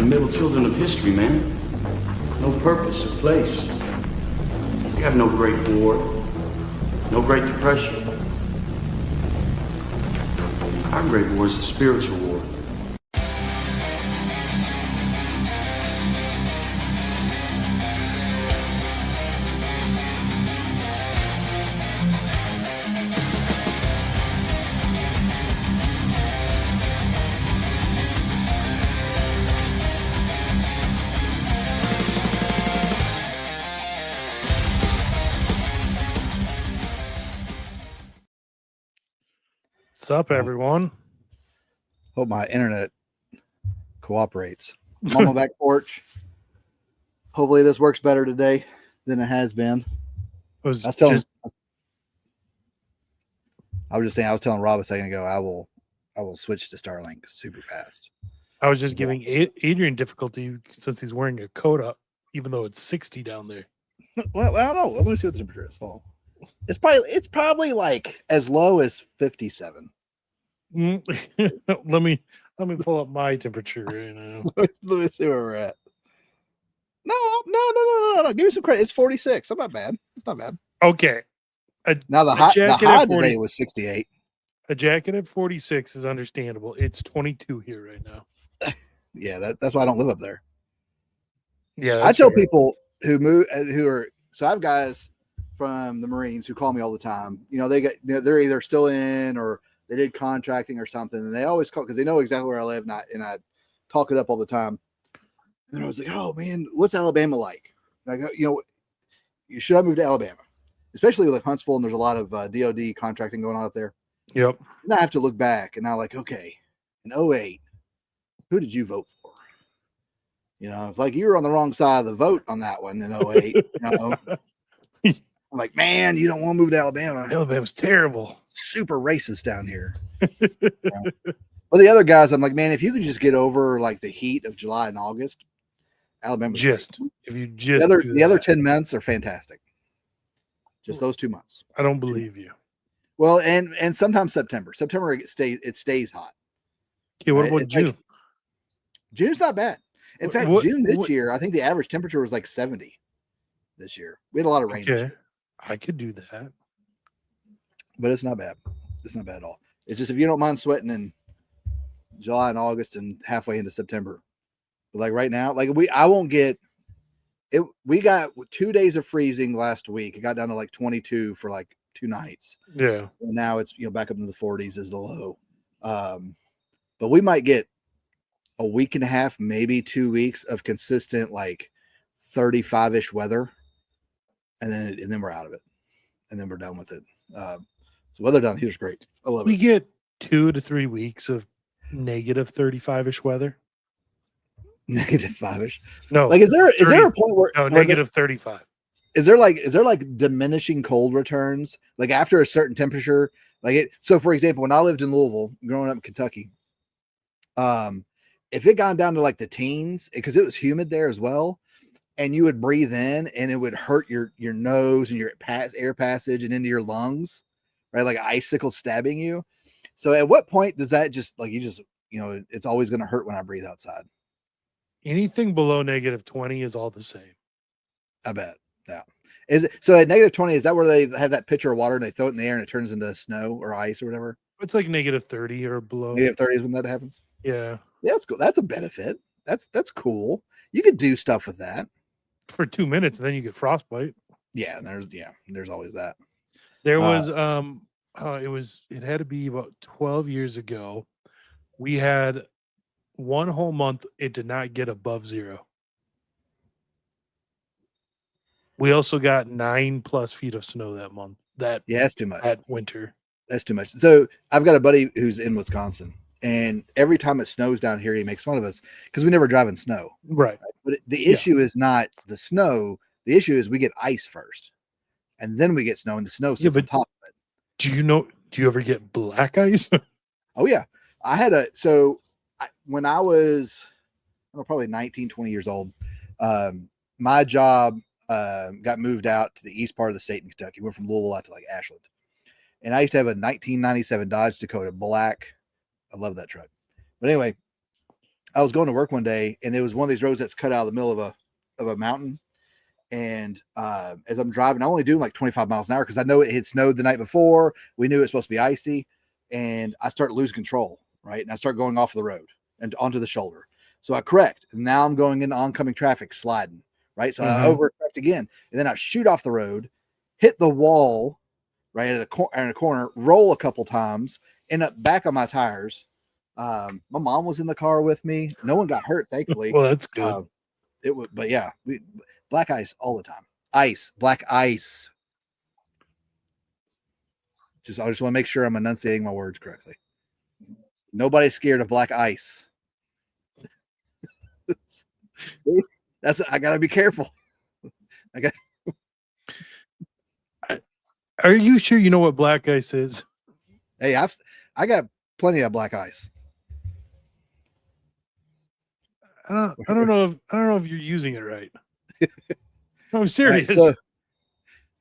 the middle children of history, man. No purpose or place. We have no Great War, no Great Depression. Our Great War is a spiritual war. What's up, everyone? Hope my internet cooperates. I'm on my back porch. Hopefully this works better today than it has been. I was just telling Rob a second ago, I will switch to Starlink super fast. I was just giving Adrian difficulty since he's wearing a coat up, even though it's 60 down there. Well, I don't know. Let me see what the temperature is. Oh. It's probably like as low as 57. Let me pull up my temperature right now. Let me see where we're at. No. Give me some credit. It's 46. That's not bad. It's not bad. Okay. Now the high today was 68. A jacket at 46 is understandable. It's 22 here right now. Yeah, that's why I don't live up there. Yeah, I tell people who I have guys from the Marines who call me all the time. You know, they're either still in or they did contracting or something, and they always call because they know exactly where I live, and I talk it up all the time. And I was like, "Oh man, what's Alabama like?" Like, should I move to Alabama, especially with Huntsville, and there's a lot of DoD contracting going on up there. Yep. And I have to look back, and I'm like, okay, in 2008, who did you vote for? You know, if like you were on the wrong side of the vote on that one in 2008, you know. I'm like, man, you don't want to move to Alabama. Alabama's terrible. Super racist down here. But the other guys, I'm like, man, if you could just get over like the heat of July and August, Alabama. The other 10 months are fantastic. Just those 2 months. I don't believe you. Well, and sometimes September. September it stays hot. Yeah, what about June? Like, June's not bad. In fact, June this year, I think the average temperature was like 70 this year. We had a lot of rain. Okay. I could do that. But it's not bad. It's not bad at all. It's just if you don't mind sweating in July and August and halfway into September. But like right now, like I won't get it. We got 2 days of freezing last week. It got down to like 22 for like 2 nights. Yeah. And now it's back up in the 40s is the low. But we might get a week and a half, maybe 2 weeks of consistent like 35-ish weather. And then we're out of it. And then we're done with it. So weather down here is great. I love it. We get 2 to 3 weeks of negative 35-ish weather. Negative 5-ish. No. Like is there a point where negative 35. Is there like diminishing cold returns? Like after a certain temperature? So for example, when I lived in Louisville, growing up in Kentucky, if it got down to like the teens, because it was humid there as well, and you would breathe in and it would hurt your nose and your air passage and into your lungs, right? Like icicles stabbing you. So at what point does that just like it's always going to hurt when I breathe outside? Anything below negative 20 is all the same. I bet. Yeah. Is it so at negative 20? Is that where they have that pitcher of water and they throw it in the air and it turns into snow or ice or whatever? It's like negative 30 or below. Negative 30 is when that happens. Yeah. Yeah, that's cool. That's a benefit. That's cool. You could do stuff with that for 2 minutes, and then you get frostbite. Yeah, there's always that. There was it had to be about 12 years ago. We had one whole month it did not get above 0. We also got 9+ feet of snow that month. That's too much. That winter. That's too much. So I've got a buddy who's in Wisconsin, and every time it snows down here, he makes fun of us because we never drive in snow. Right. But the issue is not the snow. The issue is we get ice first, and then we get snow, and the snow sits on top of it. Do you ever get black ice? Oh yeah. I had when I was probably 19, 20 years old, my job got moved out to the east part of the state in Kentucky. Went from Louisville out to like Ashland. And I used to have a 1997 Dodge Dakota black. I love that truck. But anyway, I was going to work one day, and it was one of these roads that's cut out of the middle of a mountain. And as I'm driving, I'm only doing like 25 miles an hour because I know it had snowed the night before. We knew it was supposed to be icy, and I start losing control, right? And I start going off the road and onto the shoulder. So I correct. And now I'm going into oncoming traffic, sliding, right? So I overcorrect again, and then I shoot off the road, hit the wall, right at a corner, roll a couple times, end up back on my tires. My mom was in the car with me. No one got hurt, thankfully. Well, that's good. It would, but yeah, black ice all the time. Black ice. I just want to make sure I'm enunciating my words correctly. Nobody's scared of black ice. I gotta be careful. Are you sure you know what black ice is? Hey, I got plenty of black ice. I don't know if you're using it right. No, I'm serious. Right, so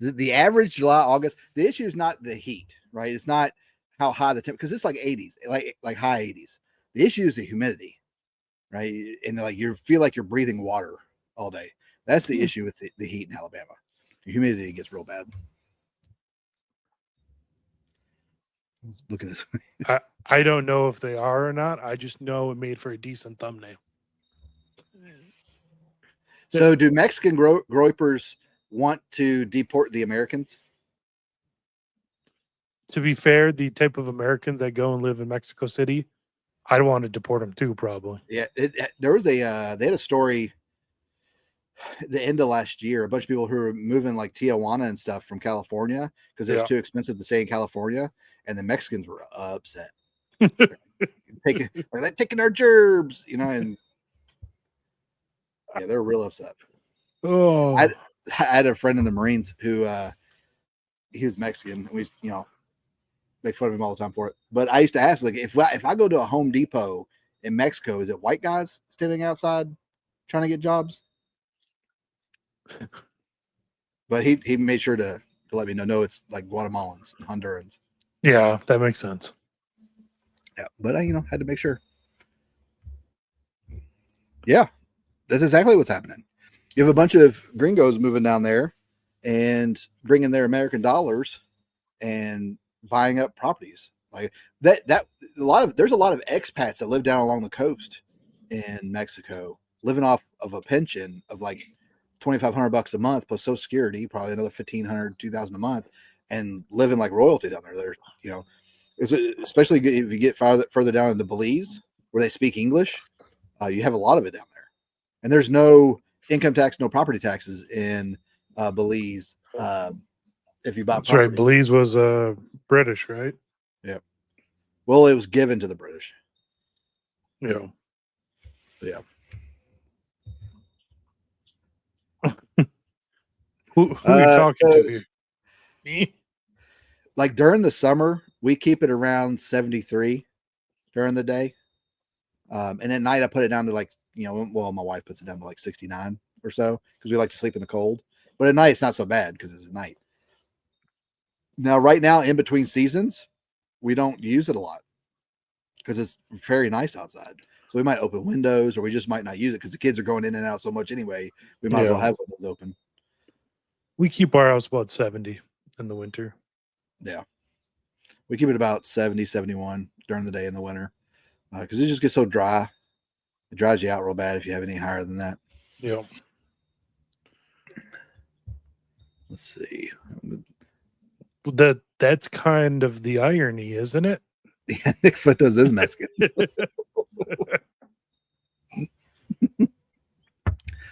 the average July, August, the issue is not the heat, right? It's not how high the temperature, because it's like 80s, like high 80s. The issue is the humidity, right? And like you feel like you're breathing water all day. That's the issue with the heat in Alabama. The humidity gets real bad. Look at this. I don't know if they are or not. I just know it made for a decent thumbnail. So do Mexican groypers want to deport the Americans? To be fair, the type of Americans that go and live in Mexico City, I'd want to deport them too, probably. Yeah, there was they had a story at the end of last year. A bunch of people who were moving like Tijuana and stuff from California because it was too expensive to stay in California, and the Mexicans were upset. taking our gerbs, and yeah, they're real upset. Oh, I had a friend in the Marines who he was Mexican. We make fun of him all the time for it. But I used to ask, like, if I go to a Home Depot in Mexico, is it white guys standing outside trying to get jobs? But he made sure to let me know. No, it's like Guatemalans, Hondurans. yeah, that makes sense. Yeah, but I had to make sure. Yeah, that's exactly what's happening. You have a bunch of gringos moving down there and bringing their American dollars and buying up properties like that. There's a lot of expats that live down along the coast in Mexico, living off of a pension of like $2,500 a month plus Social Security, probably another $1,500, $2,000 a month, and living like royalty down there. There's, especially if you get further down into Belize where they speak English, you have a lot of it down there, and there's no income tax, no property taxes in Belize. If you buy That's property. right. Belize was British, right? Yeah. Well, it was given to the British. Yeah. Yeah. Who are you talking to here? Me? Like during the summer, we keep it around 73 during the day. And at night I put it down to like, my wife puts it down to like 69 or so because we like to sleep in the cold. But at night it's not so bad because it's at night. Now, right now, in between seasons, we don't use it a lot because it's very nice outside. So we might open windows, or we just might not use it because the kids are going in and out so much anyway. We might as well have windows open. We keep our house about 70 in the winter. Yeah. We keep it about 70, 71 during the day in the winter because it just gets so dry. It dries you out real bad if you have any higher than that. Yeah. Let's see. That's kind of the irony, isn't it? Yeah, Nick Foot is Mexican.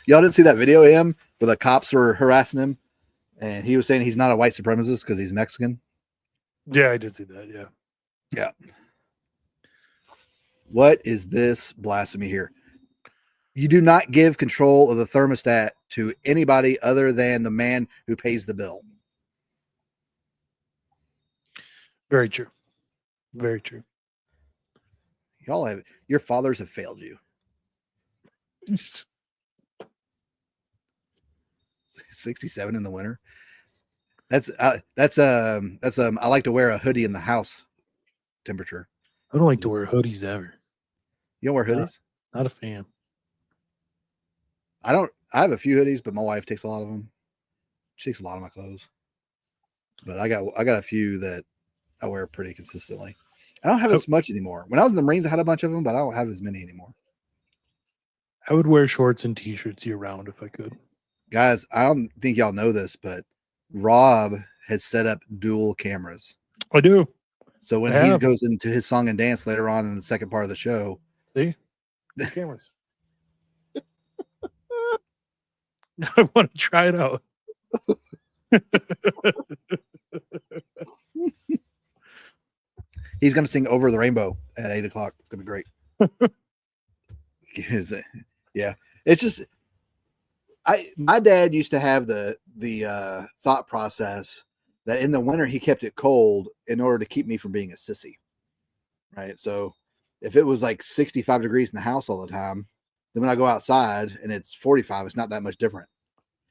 Y'all didn't see that video of him where the cops were harassing him and he was saying he's not a white supremacist because he's Mexican? Yeah, I did see that. Yeah. Yeah. What is this blasphemy here? You do not give control of the thermostat to anybody other than the man who pays the bill. Very true. Very true. Your fathers have failed you. 67 in the winter. I like to wear a hoodie in the house temperature. I don't like to wear hoodies ever. You don't wear hoodies? Not a fan. I have a few hoodies, but my wife takes a lot of them. She takes a lot of my clothes. But I got a few that I wear pretty consistently. I don't have as much anymore. When I was in the Marines, I had a bunch of them, but I don't have as many anymore. I would wear shorts and t-shirts year round if I could. Guys, I don't think y'all know this, but Rob has set up dual cameras. I do. So when he goes into his song and dance later on in the second part of the show, see the cameras. I want to try it out. He's going to sing Over the Rainbow at 8 o'clock. It's going to be great. Yeah. It's just, my dad used to have the thought process that in the winter he kept it cold in order to keep me from being a sissy. Right. So if it was like 65 degrees in the house all the time, then when I go outside and it's 45, it's not that much different.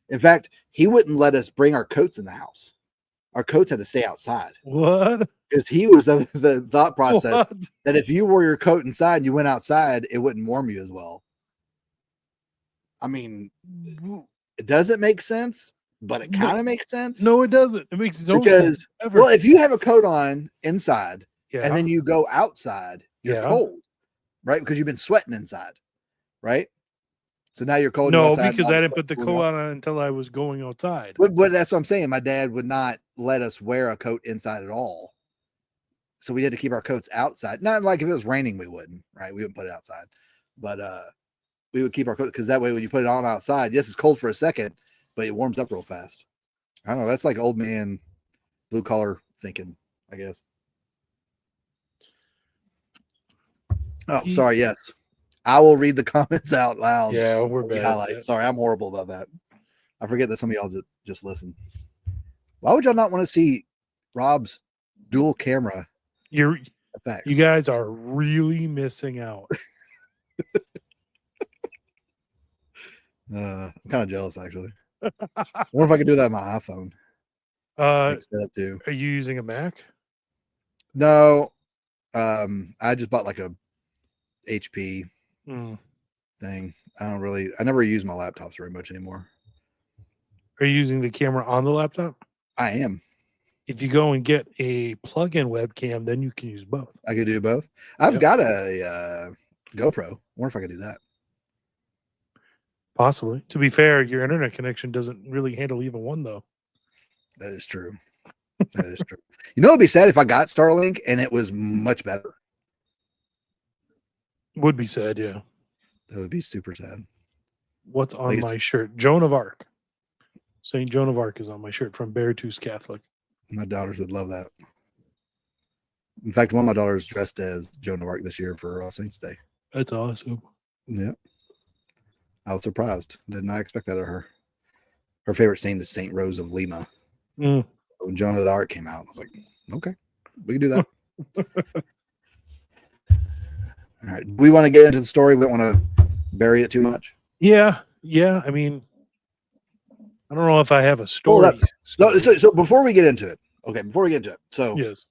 In fact, he wouldn't let us bring our coats in the house. Our coats had to stay outside. What? Because he was of the thought process that if you wore your coat inside and you went outside, it wouldn't warm you as well. I mean, it doesn't make sense, but it kind of makes sense. No, it doesn't. It makes no sense. Because, well, if you have a coat on inside yeah, and then you go outside, you're cold, right? Because you've been sweating inside, right? So now you're cold. No, because I didn't put the coat on until I was going outside. But that's what I'm saying. My dad would not let us wear a coat inside at all. So we had to keep our coats outside. Not like if it was raining, we wouldn't, right? We wouldn't put it outside. But we would keep our coat because that way when you put it on outside, yes, it's cold for a second, but it warms up real fast. I don't know. That's like old man blue collar thinking, I guess. Oh, sorry. Yes. I will read the comments out loud. Yeah, we're bad. Sorry, I'm horrible about that. I forget that some of y'all just listen. Why would y'all not want to see Rob's dual camera effects? You guys are really missing out. I'm kind of jealous, actually. I wonder if I could do that on my iPhone. Are you using a Mac? No. I just bought like a HP thing. I never use my laptops very much anymore. Are you using the camera on the laptop? I am. If you go and get a plug-in webcam, then you can use both. I could do both. I've got a GoPro. I wonder if I could do that. Possibly. To be fair, your internet connection doesn't really handle even one, though. That is true. That is true. You know, it'd be sad if I got Starlink and it was much better. Would be sad, yeah. That would be super sad. What's on my shirt? Joan of Arc. Saint Joan of Arc is on my shirt from Beartooth Catholic. My daughters would love that. In fact, one of my daughters dressed as Joan of Arc this year for Saints Day. That's awesome. Yeah. I was surprised. Did not expect that of her. Her favorite saint is Saint Rose of Lima. When Joan of Arc came out, I was like, okay, we can do that. All right. We want to get into the story. We don't want to bury it too much. Yeah. I mean, I don't know if I have a story. So before we get into it, so yes,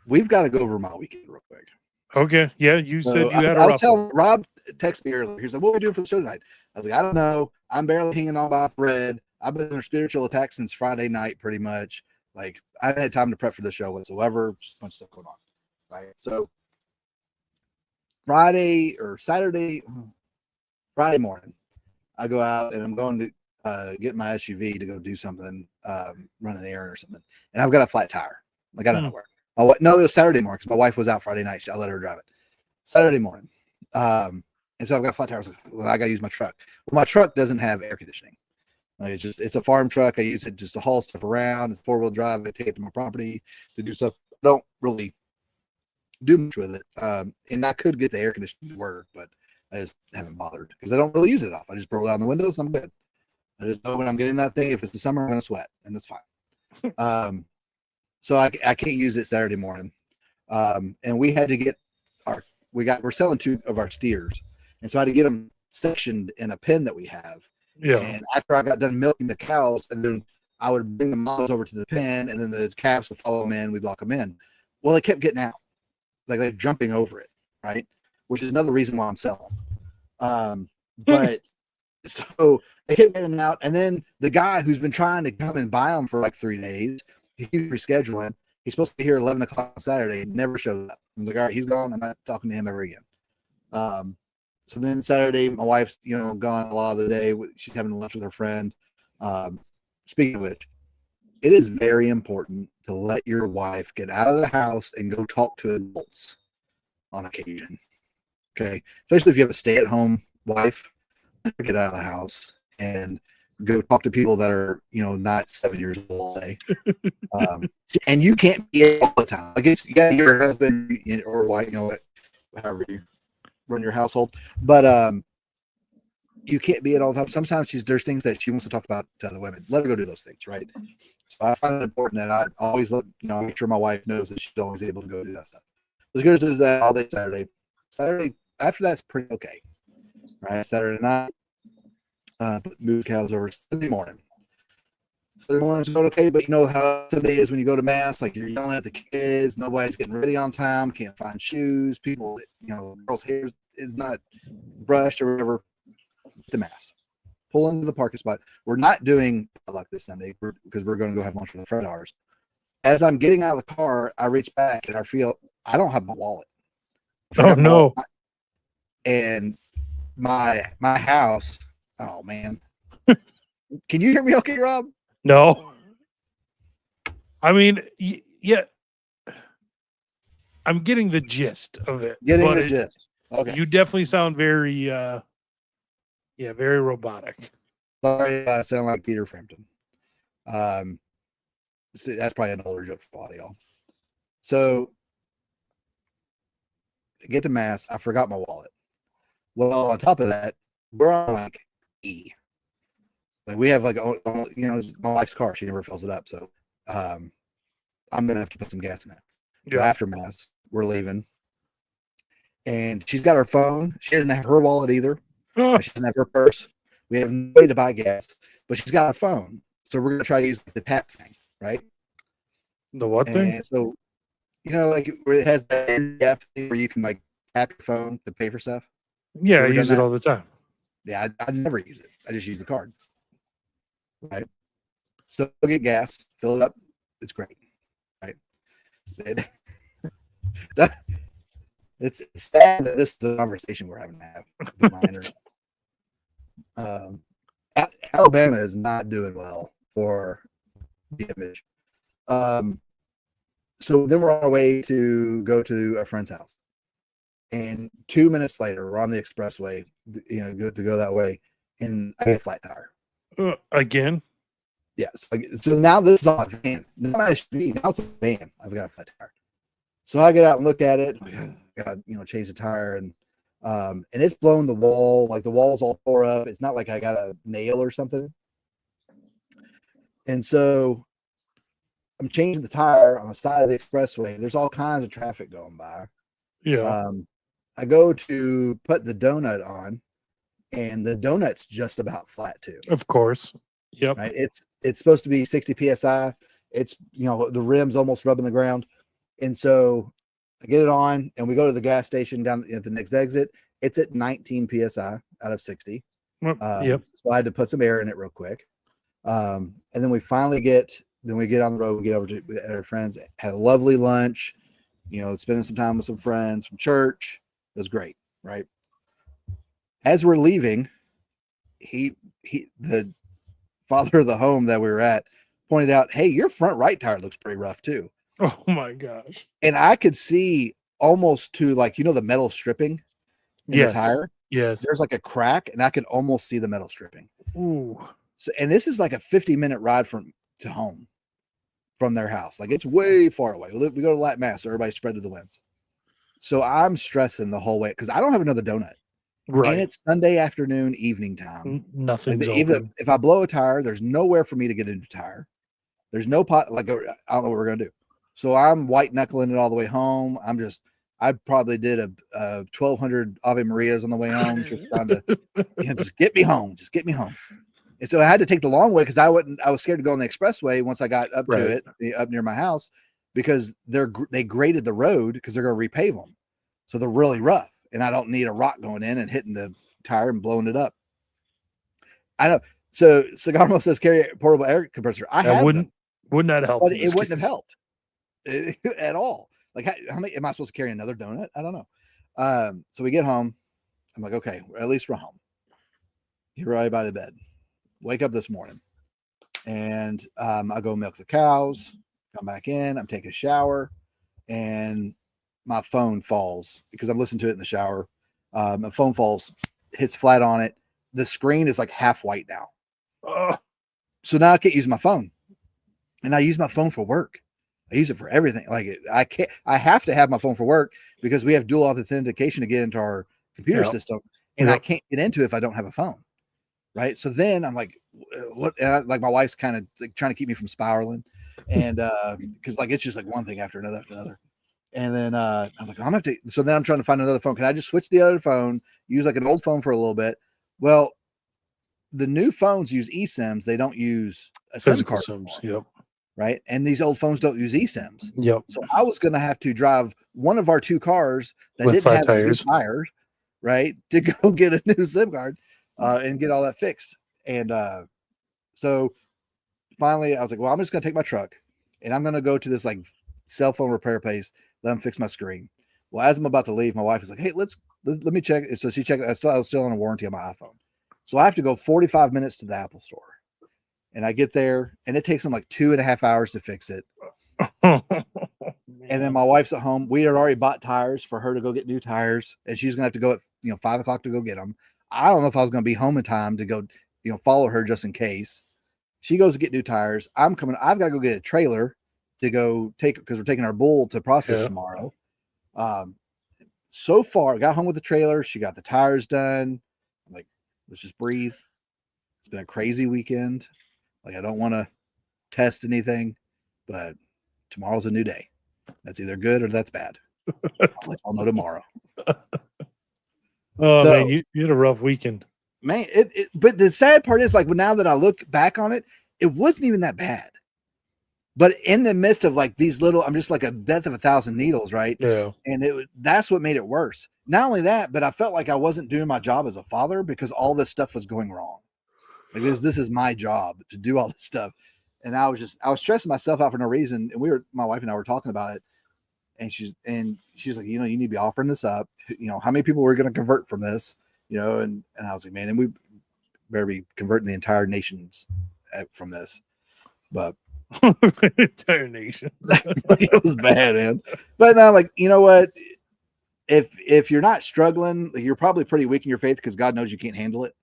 we've got to go over my weekend real quick. Okay. Yeah, you said you had I was telling Rob, text me earlier. He's like, "What are we doing for the show tonight?" I was like, "I don't know. I'm barely hanging on by a thread. I've been under spiritual attack since Friday night, pretty much. Like, I haven't had time to prep for the show whatsoever. Just a bunch of stuff going on, right?" So Friday morning, I go out and I'm going to get my SUV to go do something, run an errand or something, and I've got a flat tire. Like, I don't know where. No, it was Saturday morning because my wife was out Friday night. I let her drive it. Saturday morning. And so I've got a flat tire. I was like, well, I got to use my truck. Well, my truck doesn't have air conditioning. Like, it's a farm truck. I use it just to haul stuff around. It's 4-wheel drive. I take it to my property to do stuff. I don't really do much with it. And I could get the air conditioning to work, but I just haven't bothered because I don't really use it off. I just roll down the windows and I'm good. I just know when I'm getting that thing, if it's the summer, I'm going to sweat, and that's fine. So I can't use it Saturday morning. And we had to get we're selling 2 of our steers. And so I had to get them sectioned in a pen that we have. Yeah. And after I got done milking the cows, and then I would bring the moms over to the pen, and then the calves would follow them in. We'd lock them in. Well, they kept getting out. Like, they're jumping over it. Right. which is another reason why I'm selling. But so they kept getting out, and then the guy who's been trying to come and buy them for like 3 days, he keeps rescheduling. He's supposed to be here 11 o'clock on Saturday. He never shows up. I was like, all right, he's gone. I'm not talking to him ever again. So then Saturday, my wife's, gone a lot of the day. She's having lunch with her friend. Speaking of which, it is very important to let your wife get out of the house and go talk to adults on occasion. Okay. Especially if you have a stay-at-home wife, get out of the house and go talk to people that are, not 7 years old all day. And you can't be all the time. Like your husband or wife, however you run your household, but you can't be it all the time. Sometimes there's things that she wants to talk about to other women. Let her go do those things, right? So I find it important that I always make sure my wife knows that she's always able to go do that stuff. As good as that all day Saturday. Saturday after that's pretty okay. Right? Saturday night, move the cows over Sunday morning. Sunday morning's going okay, but you know how Sunday is when you go to mass, like you're yelling at the kids, nobody's getting ready on time, can't find shoes, people, girls' hair is not brushed or whatever. To mass, pull into the parking spot. We're not doing like this Sunday because we're going to go have lunch with a friend of ours. As I'm getting out of the car, I reach back and I feel I don't have my wallet. Oh no! And my house. Oh man, can you hear me okay, Rob? No. I mean, yeah, I'm getting the gist of it. Gist. Okay. You definitely sound very, very robotic. Sorry, I sound like Peter Frampton. That's probably an older joke for a lot of y'all. So, get the mass. I forgot my wallet. Well, on top of that, we're on like E. Like we have like my wife's car. She never fills it up, so I'm gonna have to put some gas in it. So after mass, we're leaving, and she's got her phone. She doesn't have her wallet either. She doesn't have her purse. We have no way to buy gas, but she's got a phone. So we're gonna try to use the tap thing, right? The what thing? And so, like where it has that app thing where you can like tap your phone to pay for stuff. Yeah, I use it all the time. Yeah, I never use it. I just use the card. Right. So we'll get gas, fill it up. It's great. Right. It's sad that this is a conversation we're having to have with my internet. Alabama is not doing well for the image. So then we're on our way to go to a friend's house. And 2 minutes later, we're on the expressway, good to go that way. And I get a flat tire. Again? Yes. So now this is on a van. Not my SUV. Now it's a van. I've got a flat tire. So I get out and look at it. I got change the tire, and it's blown the wall. Like the wall's all tore up. It's not like I got a nail or something. And so I'm changing the tire on the side of the expressway. There's all kinds of traffic going by. Yeah. I go to put the donut on, and the donut's just about flat too. Of course. Yep. Right. It's supposed to be 60 psi. It's the rim's almost rubbing the ground, and so I get it on, and we go to the gas station down at the next exit. It's at 19 psi out of 60. Yep. So I had to put some air in it real quick, and then we finally get on the road. We get over to our friends. Had a lovely lunch. Spending some time with some friends from church. It was great, right? As we're leaving, the father of the home that we were at pointed out, "Hey, your front right tire looks pretty rough too." Oh my gosh! And I could see almost to the metal stripping in the tire. Yes, there's like a crack, and I could almost see the metal stripping. Ooh. So, and this is like a 50-minute ride to home from their house. Like it's way far away. We go to Latin Mass, so everybody's spread to the winds. So I'm stressing the whole way because I don't have another donut. Right. And it's Sunday afternoon, evening time. Nothing's even if I blow a tire, there's nowhere for me to get into tire. There's no pot. I don't know what we're gonna do. So I'm white knuckling it all the way home. I probably did a 1,200 Ave Marias on the way home, just trying to just get me home. Just get me home. And so I had to take the long way because I was scared to go on the expressway once I got up to it, up near my house, because they graded the road because they're going to repave them. So they're really rough. and I don't need a rock going in and hitting the tire and blowing it up. I know. So Cigarmo says carry a portable air compressor. I have them, would not help, but in it this wouldn't have case. helped at all. Like, how many am I supposed to carry another donut? I don't know. So we get home. I'm like, okay, at least we're home. Get right by the bed. Wake up this morning, and I go milk the cows. Come back in. I'm taking a shower, and my phone falls because I'm listening to it in the shower. My phone falls, hits flat on it. The screen is like half white now. So now I can't use my phone, and I use my phone for work. I use it for everything. Like I have to have my phone for work because we have dual authentication to get into our computer system, and I can't get into it if I don't have a phone. Right. So then I'm like, what? Like my wife's kind of like trying to keep me from spiraling, and because like it's just like one thing after another. And then I'm like, I'm gonna have to. So then I'm trying to find another phone. Can I just switch the other phone, use like an old phone for a little bit? Well, the new phones use eSIMs. They don't use a SIM Physical card sims. anymore, Yep. right? And these old phones don't use eSIMs. Yep. So I was going to have to drive one of our two cars that With didn't flat have tires. new tires, right, to go get a new SIM card and get all that fixed. And so finally, I was like, well, I'm just going to take my truck and I'm going to go to this like cell phone repair place, let them fix my screen. Well, as I'm about to leave, my wife is like, hey, let me check. So she checked. I was still on a warranty on my iPhone. So I have to go 45 minutes to the Apple store. And I get there and it takes them like 2.5 hours to fix it. And then my wife's at home. We had already bought tires for her to go get new tires. And she's going to have to go at 5 o'clock to go get them. I don't know if I was going to be home in time to go, follow her just in case. She goes to get new tires. I'm coming. I've got to go get a trailer to go take, because we're taking our bull to process tomorrow. So far, I got home with the trailer. She got the tires done. I'm like, let's just breathe. It's been a crazy weekend. Like, I don't want to test anything, but tomorrow's a new day. That's either good or that's bad. I'll know tomorrow. Oh, so, man, you had a rough weekend. Man, but the sad part is, like, now that I look back on it, it wasn't even that bad. But in the midst of like these little, I'm just like a death of 1,000 needles, right? Yeah. And that's what made it worse. Not only that, but I felt like I wasn't doing my job as a father because all this stuff was going wrong. Like this is my job to do all this stuff. And I was stressing myself out for no reason. And my wife and I were talking about it. And she's like, you need to be offering this up. How many people were going to convert from this? And I was like, man, and we better be converting the entire nations from this. But entire nation. It was bad, man. But now, like, you know what? If you're not struggling, you're probably pretty weak in your faith because God knows you can't handle it.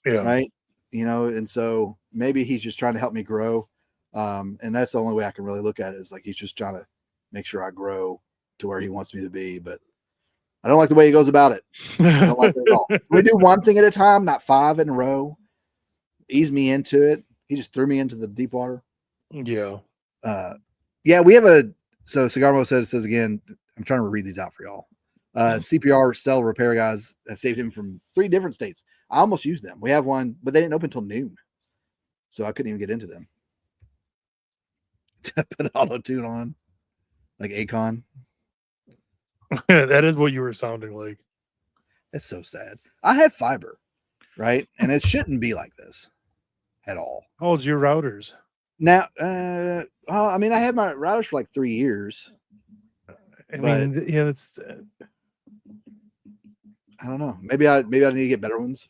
Yeah. Right. And so maybe he's just trying to help me grow. And that's the only way I can really look at it, is like he's just trying to make sure I grow to where he wants me to be. But I don't like the way he goes about it. I don't like it at all. We do one thing at a time, not 5 in a row. Ease me into it. He just threw me into the deep water. Yeah. We have so Cigarmo says again, I'm trying to read these out for y'all. CPR cell repair guys have saved him from 3 different states. I almost used them. We have one, but they didn't open until noon. So I couldn't even get into them. To put auto tune on like Akon. That is what you were sounding like. That's so sad. I have fiber, right? And it shouldn't be like this at all. How old's your routers? Now, I mean, I had my routers for like 3 years. I mean, yeah, that's. I don't know. Maybe I need to get better ones.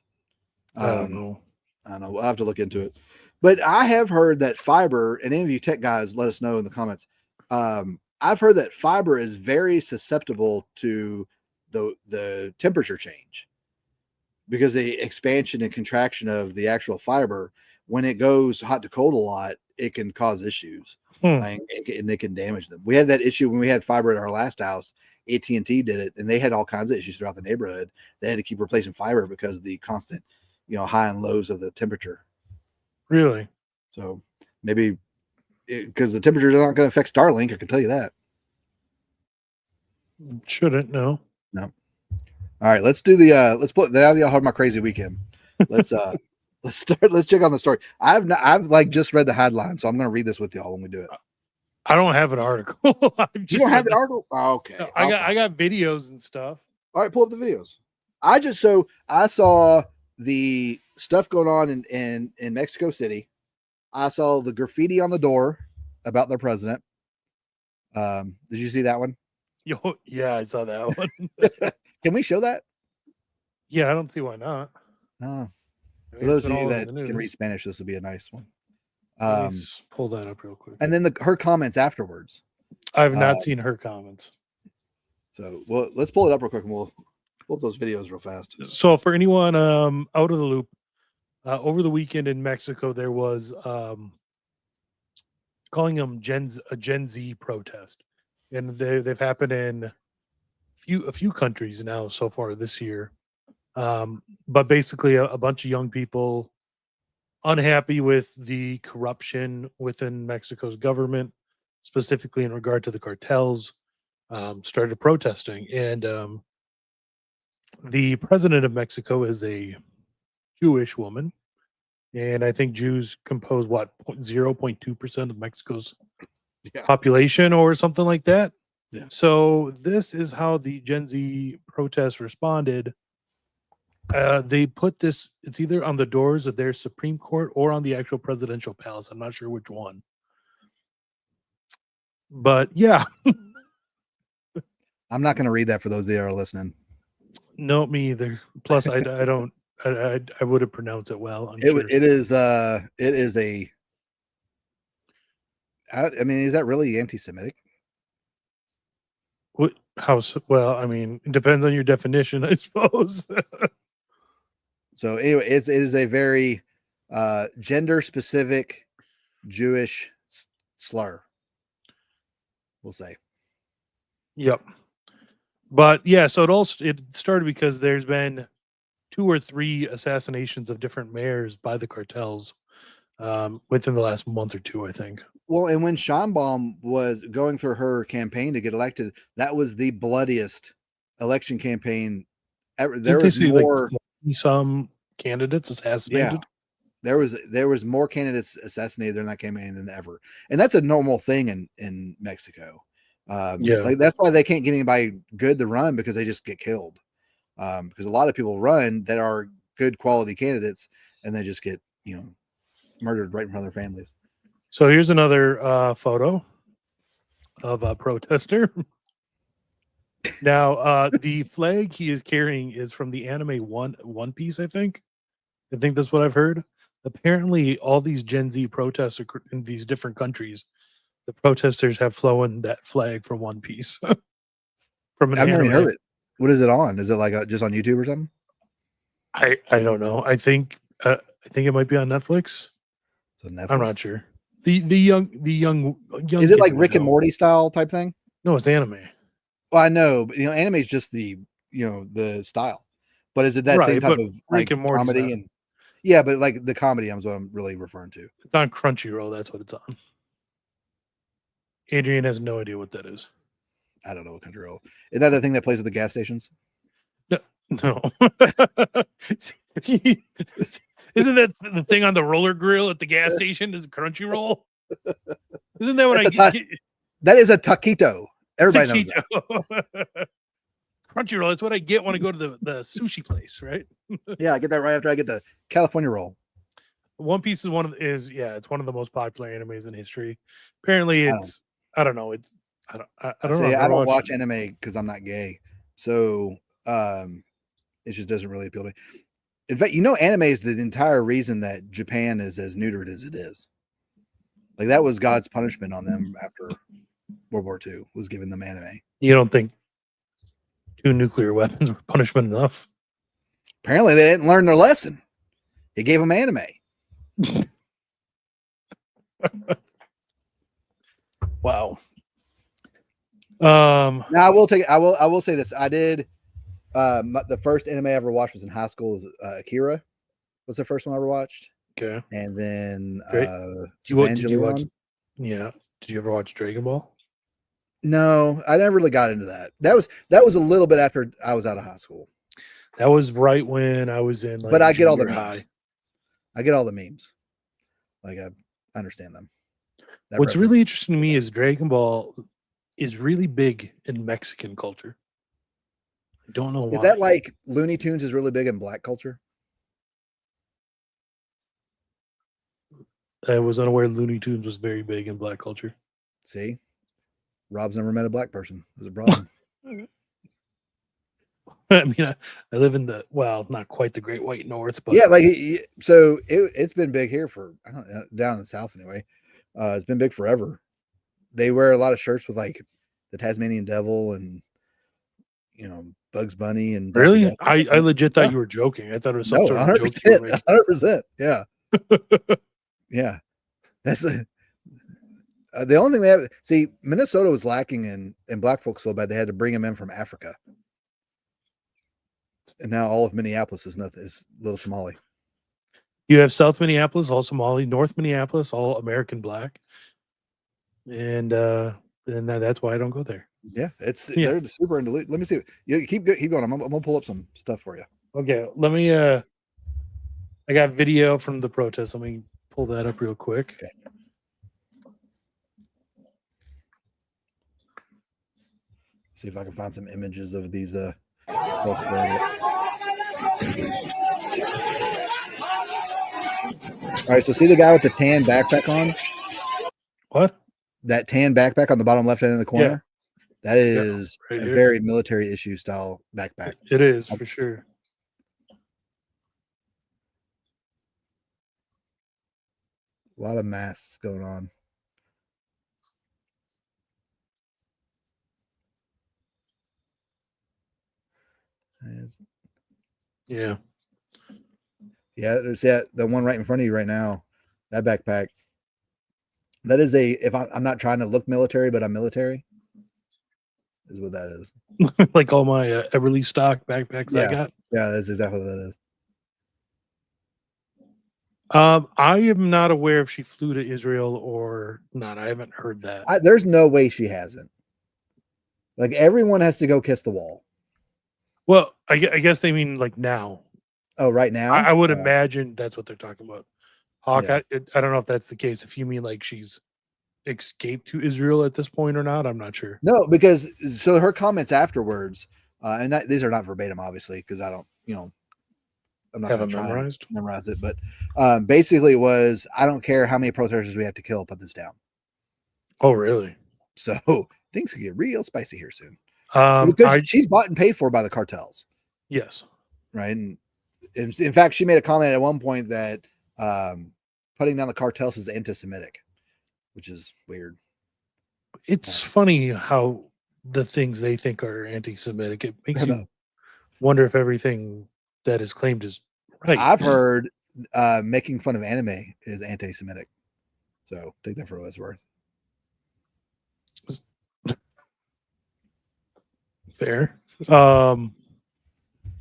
I don't know. We'll have to look into it. But I have heard that fiber, and any of you tech guys, let us know in the comments. I've heard that fiber is very susceptible to the temperature change, because the expansion and contraction of the actual fiber, when it goes hot to cold a lot, it can cause issues. And it can damage them. We had that issue when we had fiber at our last house. AT&T did it, and they had all kinds of issues throughout the neighborhood. They had to keep replacing fiber because of the constant, high and lows of the temperature. Really? So maybe because the temperature is not going to affect Starlink, I can tell you that. Shouldn't. No. All right, let's do the let's put now that y'all heard my crazy weekend. Let's let's check on the story. I've like just read the headline, so I'm going to read this with y'all when we do it. I don't have an article. You don't have the article? Oh, okay. I got videos and stuff. All right, pull up the videos. I saw the stuff going on in Mexico City. I saw the graffiti on the door about their president. Did you see that one? Yo, yeah, I saw that one. Can we show that? Yeah, I don't see why not. For I mean, it's those been of you all over that the can read news. Spanish, this would be a nice one. Let me pull that up real quick. And then her comments afterwards. I've not seen her comments. So let's pull it up real quick and we'll pull up those videos real fast. So for anyone out of the loop, over the weekend in Mexico, there was calling them a Gen Z protest, and they've happened in a few countries now so far this year. But basically, a bunch of young people unhappy with the corruption within Mexico's government, specifically in regard to the cartels, started protesting. And the president of Mexico is a Jewish woman. And I think Jews compose 0.2% of Mexico's population or something like that. Yeah. So this is how the Gen Z protests responded. They put this, it's either on the doors of their Supreme Court or on the actual presidential palace. I'm not sure which one. But yeah. I'm not going to read that for those that are listening. No, me either. Plus, I don't, I wouldn't pronounce it well. It is a, I mean, is that really anti-Semitic? What, well, I mean, it depends on your definition, I suppose. So anyway, it is a very gender specific Jewish slur, we'll say. Yep. But yeah, so it started because there's been 2 or 3 assassinations of different mayors by the cartels within the last month or 2, I think. Well, and when Scheinbaum was going through her campaign to get elected, that was the bloodiest election campaign ever. There was more, like some candidates assassinated. Yeah, there was more candidates assassinated during that campaign than ever, and that's a normal thing in Mexico. Like that's why they can't get anybody good to run, because they just get killed. Because a lot of people run that are good quality candidates, and they just get murdered right in front of their families. So here's another photo of a protester. Now, the flag he is carrying is from the anime One Piece, I think. I think that's what I've heard. Apparently, all these Gen Z protests in these different countries, the protesters have flown that flag from One Piece. From an I've never anime. heard it. What is it on? Is it like just on YouTube or something? I don't know. I think it might be on Netflix. So Netflix? I'm not sure. The young Is it like Rick and Morty style type thing? No, it's anime. Well, I know, but anime is just the the style. But is it that same type of like Rick and Morty's comedy and yeah, but like the comedy is what I'm really referring to. It's on Crunchyroll. That's what it's on. Adrian has no idea what that is. I don't know what Crunchyroll. Is that the thing that plays at the gas stations? No. Isn't that the thing on the roller grill at the gas station? Is Crunchyroll? Isn't that what I get? That is a taquito. Everybody knows that. Crunchyroll. That's what I get when I go to the sushi place, right? Yeah, I get that right after I get the California roll. One Piece is it's one of the most popular animes in history. Apparently, it's I don't know. It's I don't know. I don't watch anime because I'm not gay, so it just doesn't really appeal to me. In fact, anime is the entire reason that Japan is as neutered as it is. Like that was God's punishment on them after World War II, was giving them anime. You don't think 2 nuclear weapons were punishment enough? Apparently, they didn't learn their lesson. He gave them anime. Wow. Now I will say this. I did the first anime I ever watched was in high school. Was Akira was the first one I ever watched. Okay. And then did you watch? Yeah. Did you ever watch Dragon Ball? No, I never really got into that. That was a little bit after I was out of high school. That was right when I was in but I get all the memes. High. I get all the memes. Like I understand them. What's really interesting to me is Dragon Ball is really big in Mexican culture. Don't know why. Is that like Looney Tunes is really big in black culture? I was unaware Looney Tunes was very big in black culture. See, Rob's never met a black person. There's a problem. I mean, I live in not quite the Great White North, but Yeah, like so it's been big here for I don't know, down in the South anyway. It's been big forever. They wear a lot of shirts with like the Tasmanian Devil and Bugs Bunny and Daffy really, Duck. I legit thought Yeah. you were joking. I thought it was some No, sort of joke you were 100%, making. 100%. Yeah, yeah. That's the only thing they have. See, Minnesota was lacking in black folks so bad they had to bring them in from Africa, and now all of Minneapolis is nothing. Is little Somali. You have South Minneapolis, all Somali, North Minneapolis, all American black, and that's why I don't go there. Yeah, they're super into. Let me see. You keep going. I'm gonna pull up some stuff for you. Okay, let me. I got video from the protest. Let me pull that up real quick. Okay. See if I can find some images of these folks wearing it. All right, so see the guy with the tan backpack on? What? That tan backpack on the bottom left hand in the corner? Yeah. That is right a here. very military issue style backpack. It is for sure. A lot of masks going on. Yeah. Yeah, there's the one right in front of you right now. That backpack. That is if I'm not trying to look military, but I'm military, is what that is. Like all my Everly stock backpacks I got. Yeah, that's exactly what that is. I am not aware if she flew to Israel or not. I haven't heard that. There's no way she hasn't. Like everyone has to go kiss the wall. Well, I guess they mean like now. Oh, right now? I would imagine that's what they're talking about. Hawk, Yeah. I don't know if that's the case. If you mean like she's escaped to Israel at this point or not, I'm not sure. No, because so her comments afterwards, and these are not verbatim, obviously, because I don't, I'm not going to try and memorize it, but basically it was, I don't care how many protesters we have to kill, put this down. Oh, really? So things could get real spicy here soon. Because she's bought and paid for by the cartels. Yes. Right. And in fact, she made a comment at one point that putting down the cartels is anti-Semitic, which is weird. It's funny how the things they think are anti-Semitic, it makes you wonder if everything that is claimed is right. I've heard making fun of anime is anti-Semitic. So take that for what it's worth. Fair.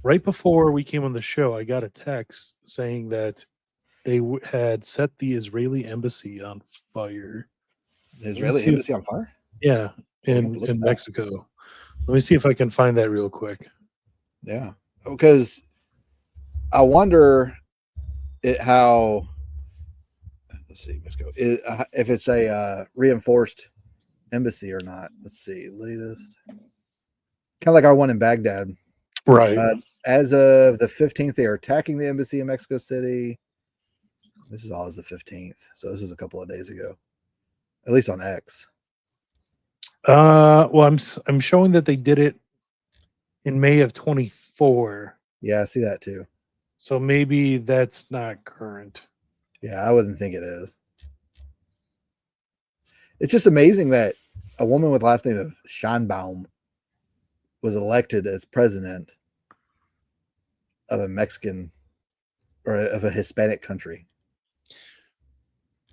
Right before we came on the show, I got a text saying that they had set the Israeli embassy on fire. The Israeli embassy on fire? Yeah, in Mexico. Let me see if I can find that real quick. Yeah, because I wonder how. Let's see, Mexico. If it's a reinforced embassy or not. Let's see, latest. Kind of like our one in Baghdad. Right. As of the 15th, they are attacking the embassy in Mexico City. This is all as the 15th. So this is a couple of days ago. At least on X. Well, I'm showing that they did it in May of 24. Yeah, I see that too. So maybe that's not current. Yeah, I wouldn't think it is. It's just amazing that a woman with the last name of Scheinbaum was elected as president of a Mexican or of a Hispanic country.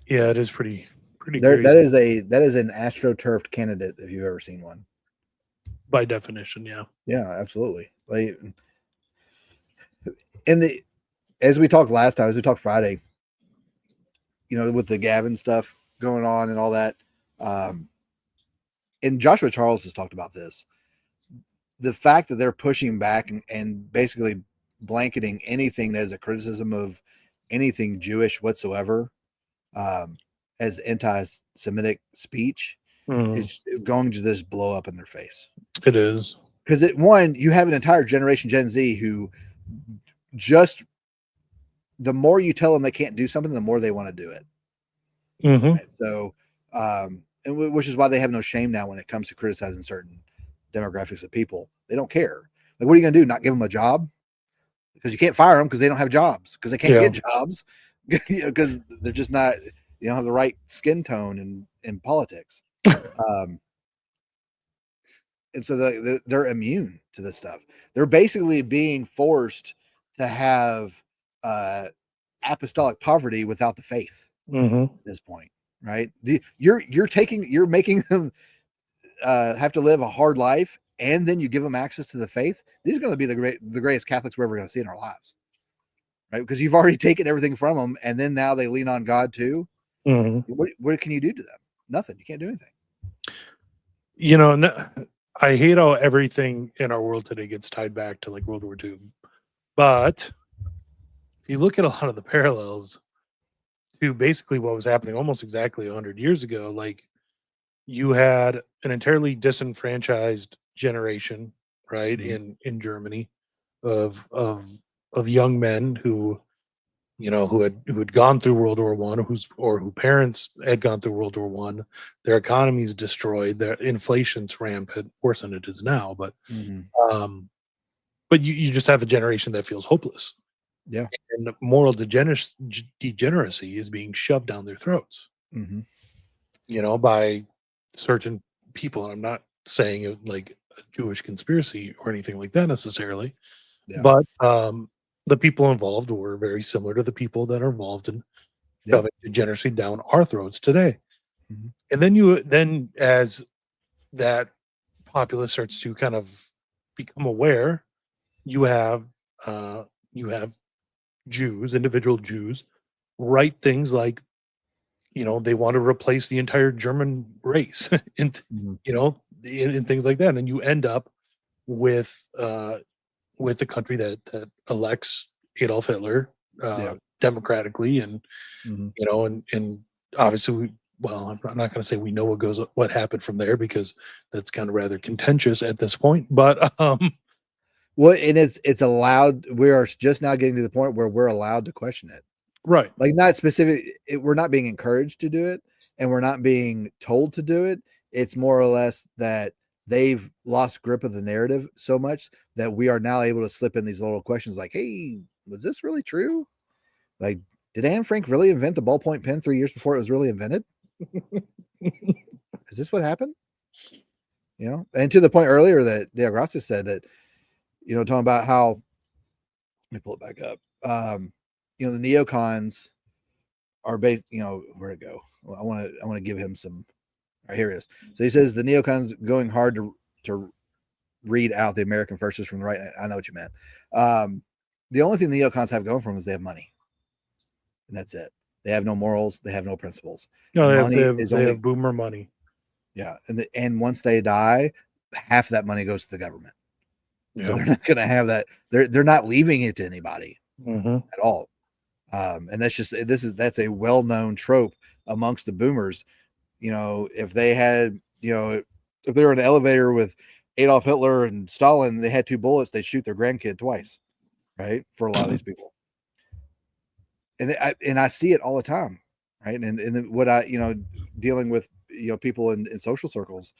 Yeah, it is pretty crazy. That is an astroturfed candidate if you've ever seen one. By definition, yeah. Yeah, absolutely. Like as we talked last time, as we talked Friday, with the Gavin stuff going on and all that. And Joshua Charles has talked about this. The fact that they're pushing back and basically blanketing anything that is a criticism of anything Jewish whatsoever as anti-Semitic speech is going to just blow up in their face. It is. because you have an entire generation, Gen Z, who just the more you tell them they can't do something, the more they want to do it. Mm-hmm. Right? So, which is why they have no shame now when it comes to criticizing certain demographics of people. They don't care. Like, what are you going to do? Not give them a job? Because you can't fire them because they don't have jobs, because they can't get jobs, because they're just not, don't have the right skin tone in politics. And so they're immune to this stuff. They're basically being forced to have apostolic poverty without the faith at this point, right? You're making them have to live a hard life, and then you give them access to the faith. These are going to be the greatest Catholics we're ever going to see in our lives, right? Because you've already taken everything from them, and then now they lean on God too. What can you do to them? Nothing. You can't do anything. I hate how everything in our world today gets tied back to like World War II. But if you look at a lot of the parallels to basically what was happening almost exactly 100 years ago, like you had an entirely disenfranchised generation, right, in Germany of young men who had gone through World War One, who parents had gone through World War One. Their economy's destroyed. Their inflation's rampant, worse than it is now. But you just have a generation that feels hopeless. Yeah, and moral degeneracy is being shoved down their throats. By certain people, and I'm not saying it like a Jewish conspiracy or anything like that necessarily, but the people involved were very similar to the people that are involved in shoving degeneracy down our throats today. And then as that populace starts to kind of become aware, you have Jews, individual Jews, write things like, they want to replace the entire German race, and in things like that, and you end up with a country that elects Adolf Hitler democratically, and and obviously I'm not going to say we know what happened from there, because that's kind of rather contentious at this point. But well, and it's allowed. We are just now getting to the point where we're allowed to question it, right? Like, not specific. We're not being encouraged to do it, and we're not being told to do it. It's more or less that they've lost grip of the narrative so much that we are now able to slip in these little questions like, hey, was this really true? Like, did Anne Frank really invent the ballpoint pen 3 years before it was really invented? Is this what happened? And to the point earlier that Dale Grassi said that, talking about how, let me pull it back up. The neocons are based, where'd it go? Well, I want to give him some. All right, here it is. So he says the neocons going hard to read out the American fascists from the right. I know what you meant. The only thing the neocons have going for them is they have money, and that's it. They have no morals. They have no principles. No, they have boomer money. Yeah, and once they die, half of that money goes to the government. Yeah. So they're not going to have that. They're not leaving it to anybody at all. And that's a well-known trope amongst the boomers. If they had, if they were in an elevator with Adolf Hitler and Stalin, they had 2 bullets, they'd shoot their grandkid twice, right? For a lot of these people. And I see it all the time, right? And what dealing with, people in social circles,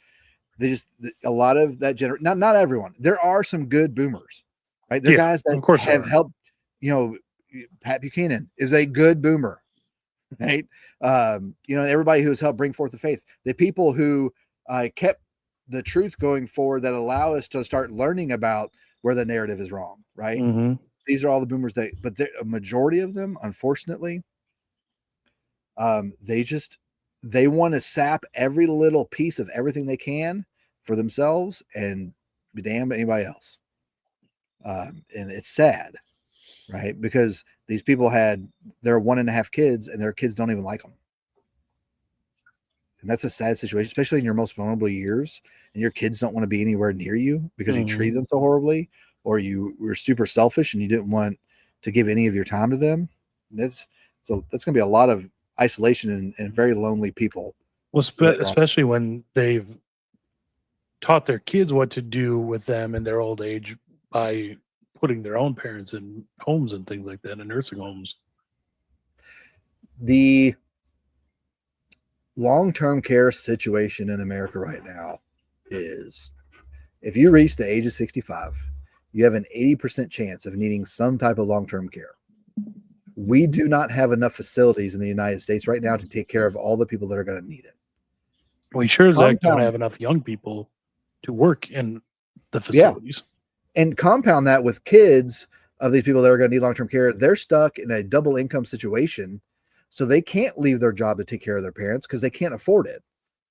a lot of that not everyone. There are some good boomers, right? There are guys that have helped, Pat Buchanan is a good boomer, right? Everybody who has helped bring forth the faith, the people who kept the truth going forward that allow us to start learning about where the narrative is wrong, right? These are all the boomers but a majority of them, unfortunately, they want to sap every little piece of everything they can for themselves and be damned to anybody else. And it's sad, right? Because these people had their 1.5 kids, and their kids don't even like them. And that's a sad situation, especially in your most vulnerable years, and your kids don't want to be anywhere near you because you treat them so horribly, or you were super selfish and you didn't want to give any of your time to them. That's going to be a lot of isolation and very lonely people. Well, especially when they've taught their kids what to do with them in their old age by putting their own parents in homes and things like that, in nursing homes. The long-term care situation in America right now is, if you reach the age of 65, you have an 80% chance of needing some type of long-term care. We do not have enough facilities in the United States right now to take care of all the people that are going to need it. We sure as heck don't Compound- have enough young people to work in the Yeah. facilities. And compound that with kids of these people that are going to need long-term care, they're stuck in a double income situation. So they can't leave their job to take care of their parents because they can't afford it.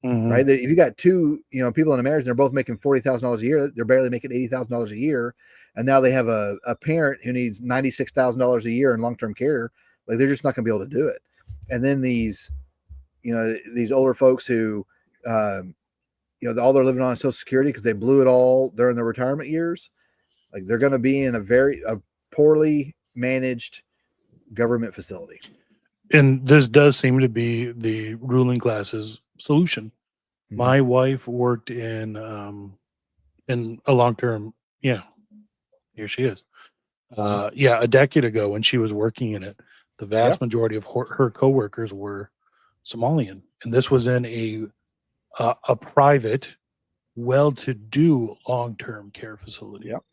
Mhm. Right? If you got two, people in America, and they're both making $40,000 a year, they're barely making $80,000 a year, and now they have a parent who needs $96,000 a year in long-term care. Like, they're just not going to be able to do it. And then these older folks who, all they're living on Social Security because they blew it all during their retirement years. Like, they're going to be in a poorly managed government facility. And this does seem to be the ruling class's solution. Mhm. My wife worked in a long-term, here she is. A decade ago when she was working in it, the vast majority of her coworkers were Somalian, and this was in a private, well-to-do long-term care facility. Yep.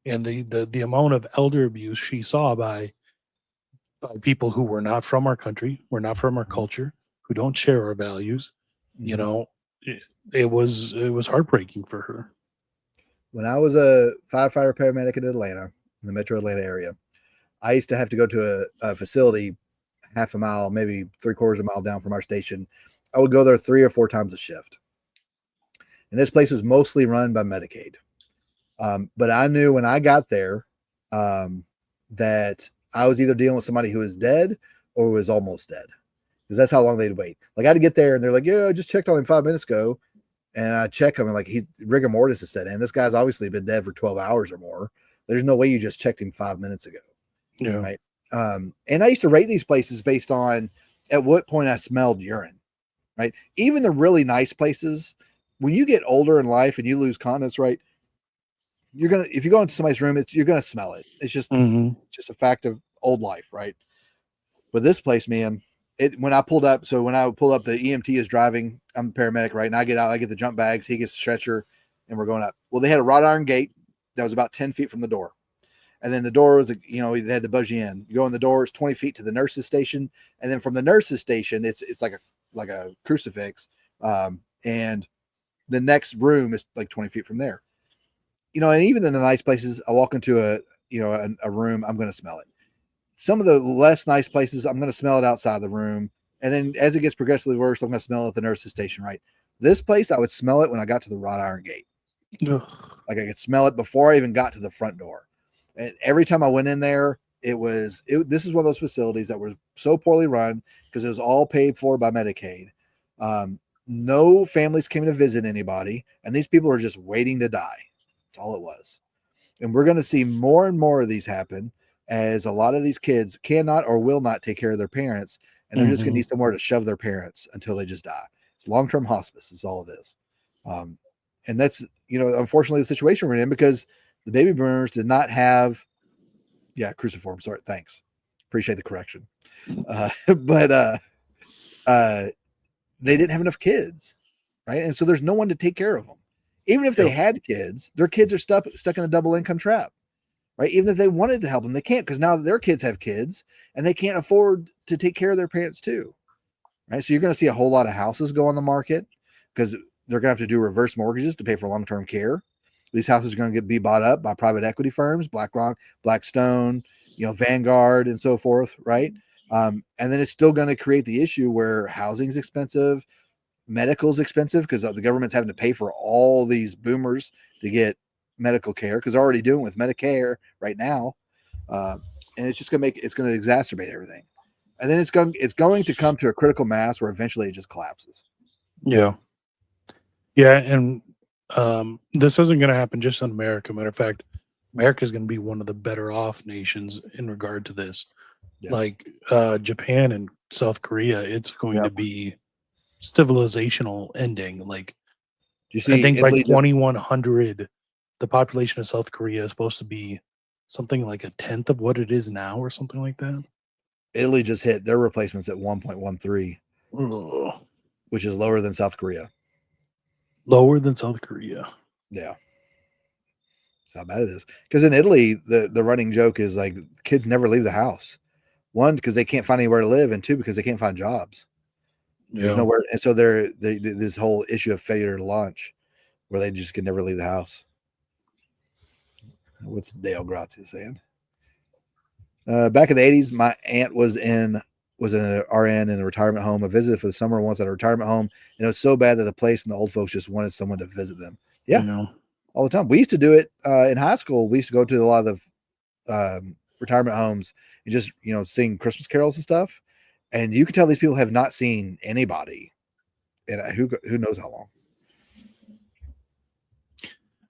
And the amount of elder abuse she saw by people who were not from our country, were not from our culture, who don't share our values, Mhm. it was heartbreaking for her. When I was a firefighter paramedic in Atlanta, in the metro Atlanta area, I used to have to go to a facility half a mile, maybe 3/4 of a mile down from our station. I would go there 3 or 4 times a shift. And this place was mostly run by Medicaid. But I knew when I got there that I was either dealing with somebody who was dead or was almost dead, because that's how long they'd wait. Like, I had to get there and they're like, yeah, I just checked on him 5 minutes ago. And I check him and like, rigor mortis is set in. This guy's obviously been dead for 12 hours or more. There's no way you just checked him 5 minutes ago. Yeah. Right. And I used to rate these places based on at what point I smelled urine. Right. Even the really nice places, when you get older in life and you lose continence, right, if you go into somebody's room, you're gonna smell it. It's just a fact of old life, right? But this place, man, when I pulled up, the EMT is driving. I'm a paramedic, right? And I get out, I get the jump bags, he gets the stretcher, and we're going up. Well, they had a wrought iron gate that was about 10 feet from the door. And then the door was, they had to buzz you in. You go in the door, it's 20 feet to the nurse's station. And then from the nurse's station, it's like a crucifix. And the next room is like 20 feet from there. And even in the nice places, I walk into a room, I'm going to smell it. Some of the less nice places, I'm going to smell it outside the room. And then as it gets progressively worse, I'm going to smell it at the nurse's station, right? This place, I would smell it when I got to the wrought iron gate. Ugh. Like, I could smell it before I even got to the front door. And every time I went in there, this is one of those facilities that were so poorly run because it was all paid for by Medicaid. No families came to visit anybody, and these people are just waiting to die. That's all it was. And we're going to see more and more of these happen as a lot of these kids cannot or will not take care of their parents, and they're just going to need somewhere to shove their parents until they just die. It's long-term hospice is all it is. And that's, unfortunately the situation we're in, because the baby boomers did not have, cruciform. Sorry. Thanks. Appreciate the correction. But they didn't have enough kids. Right. And so there's no one to take care of them. Even if they had kids, their kids are stuck in a double income trap. Right. Even if they wanted to help them, they can't, because now their kids have kids and they can't afford to take care of their parents too. Right. So you're going to see a whole lot of houses go on the market because they're going to have to do reverse mortgages to pay for long-term care. These houses are going to be bought up by private equity firms, BlackRock, Blackstone, Vanguard, and so forth. Right. And then it's still going to create the issue where housing is expensive, medical is expensive because the government's having to pay for all these boomers to get medical care because they're already doing it with Medicare right now. And it's just going to exacerbate everything. And then it's going to come to a critical mass where eventually it just collapses. Yeah. Yeah. And this isn't going to happen just in America. Matter of fact, America is going to be one of the better off nations in regard to this. Yeah. Like Japan and South Korea, it's going to be civilizational ending. Like You see, I think by Italy just 2100, the population of South Korea is supposed to be something like a tenth of what it is now, or something like that. Italy just hit their replacements at 1.13, Ugh. which is lower than South Korea. Lower than South Korea. Yeah. That's how bad it is. Because in Italy, the running joke is like kids never leave the house. One, because they can't find anywhere to live, and two, because they can't find jobs. There's Yeah. nowhere, and so they this whole issue of failure to launch, where they just can never leave the house. What's Dale Grazia saying? Back in the 80s, my aunt was an RN in a retirement home. I visited for the summer once at a retirement home, and it was so bad that the place and the old folks just wanted someone to visit them. Yeah, Yeah. all the time. We used to do it in high school. We used to go to a lot of the retirement homes and just sing Christmas carols and stuff. And you could tell these people have not seen anybody, and who knows how long.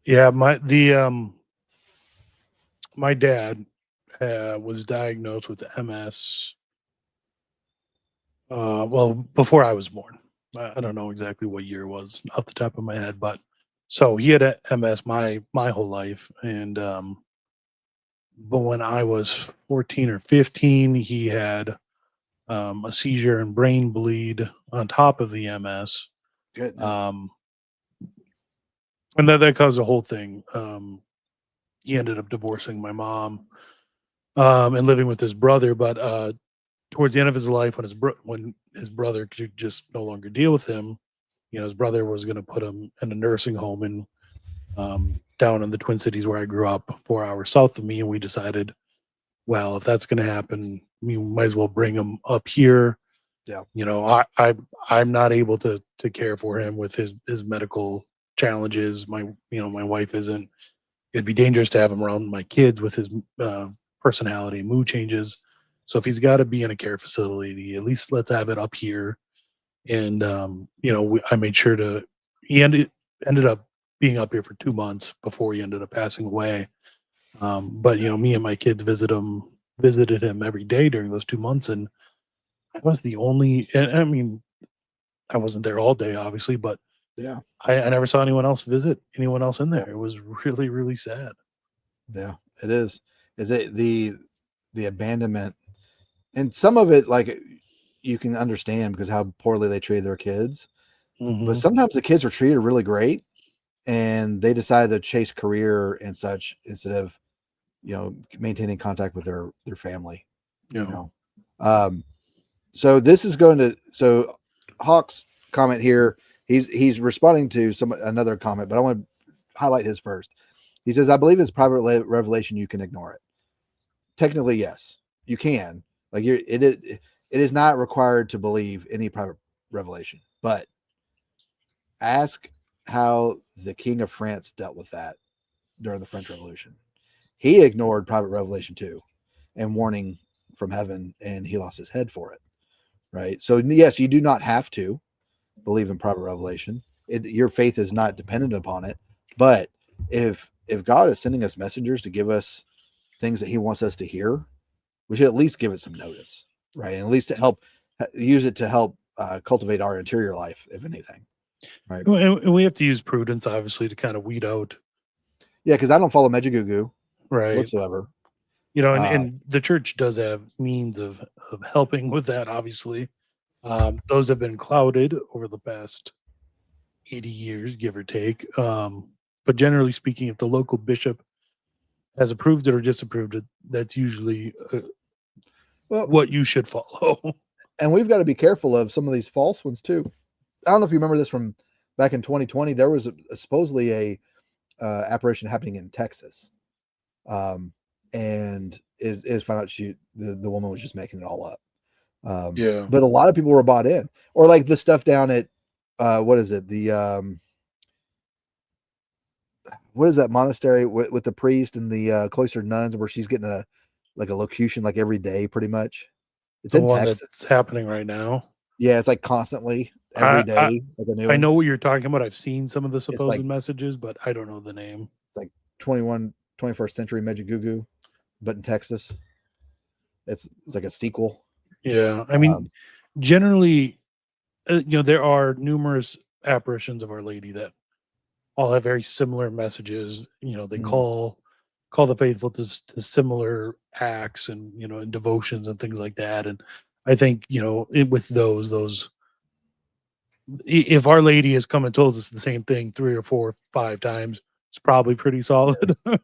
Yeah, my dad was diagnosed with MS. Well, before I was born. I don't know exactly what year it was off the top of my head, but so he had a MS my whole life, and but when I was 14 or 15, he had a seizure and brain bleed on top of the MS. Goodness. And that caused the whole thing. He ended up divorcing my mom and living with his brother. But towards the end of his life, when his brother could just no longer deal with him, his brother was going to put him in a nursing home in down in the Twin Cities where I grew up, 4 hours south of me, and we decided, well, if that's going to happen, we might as well bring him up here. Yeah. I'm not able to care for him with his medical challenges. My wife isn't. It'd be dangerous to have him around my kids with his personality and mood changes. So if he's got to be in a care facility, at least let's have it up here. And I made sure to. He ended up being up here for 2 months before he ended up passing away. But me and my kids visited him every day during those 2 months, and I was the only. And I mean, I wasn't there all day, obviously, but Yeah. I never saw anyone else visit anyone else in there. It was really, really sad. Yeah, it is. Is it the abandonment, and some of it like you can understand because how poorly they treat their kids, but sometimes the kids are treated really great, and they decide to chase career and such instead of maintaining contact with their family. So this is going to Hawk's comment here. He's responding to another comment, but I want to highlight his first. He says, I believe it's private revelation. You can ignore it. Technically, yes, you can. Like it is not required to believe any private revelation, but ask how the King of France dealt with that during the French Revolution. He ignored private revelation too, and warning from heaven, and he lost his head for it. Right. So yes, you do not have to believe in private revelation. Your faith is not dependent upon it. But if God is sending us messengers to give us things that he wants us to hear, we should at least give it some notice, right? And at least to use it to help cultivate our interior life, if anything. Right. And we have to use prudence, obviously, to kind of weed out. Yeah, because I don't follow Mejigoogoo right whatsoever. And the church does have means of helping with that, obviously. Those have been clouded over the past 80 years, give or take. But generally speaking, if the local bishop has approved it or disapproved it, that's usually what you should follow. And we've got to be careful of some of these false ones too. I don't know if you remember this from back in 2020. There was supposedly a apparition happening in Texas, and is found out the woman was just making it all up. But a lot of people were bought in, or like the stuff down at what is it? What is that monastery with the priest and the cloistered nuns, where she's getting a locution like every day, pretty much. It's the in one Texas. that's happening right now. Yeah, it's like constantly every day. I know what you're talking about. I've seen some of the supposed messages, but I don't know the name. It's like 21st century Mejigoogoo, but in Texas. It's like a sequel. Yeah, I mean, generally, there are numerous apparitions of Our Lady that all have very similar messages. You know, they Mhm. call the faithful to similar acts and, you know, and devotions and things like that. And I think, you know, with those if Our Lady has come and told us the same thing 3 or 4 or 5 times, it's probably pretty solid. Well,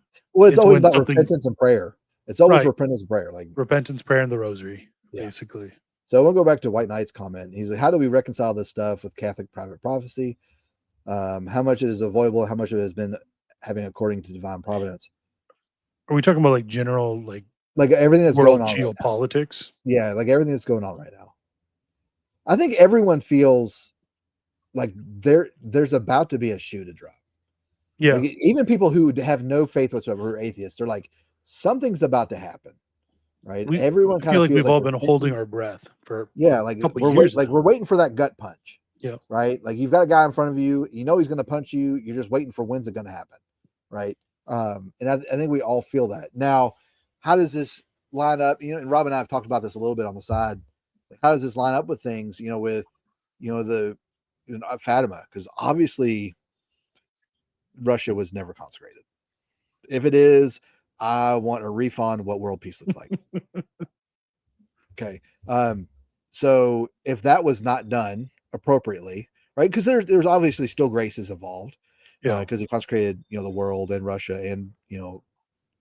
it's It's always when about something, repentance and prayer. It's always right, repentance and prayer. Like, repentance, prayer, and the rosary, yeah. basically. So we'll go back to White Knight's comment. He's like, how do we reconcile this stuff with Catholic private prophecy? How much it is avoidable? How much of it has been having according to divine providence? Are we talking about like general, like Like everything that's world going on right now. geopolitics? Yeah, like everything that's going on right now. I think everyone feels like there's about to be a shoe to drop. Yeah. Like even people who have no faith whatsoever, who are atheists, they're like, something's about to happen, right? Everyone I kind feel of like feels we've like all they're been pinching. holding our breath for Yeah, like a couple we're years like now. we're waiting for that gut punch. Yeah. Right. Like you've got a guy in front of you, you know he's going to punch you. You're just waiting for when's it going to happen, right? And I think we all feel that. Now, how does this line up? You know, and Rob and I have talked about this a little bit on the side. Like, how does this line up with things? You know, with Fatima, because obviously Russia was never consecrated. If it is, I want a refund. What world peace looks like. Okay. So if that was not done appropriately, right? Because there's obviously still graces involved, because he consecrated, the world and Russia and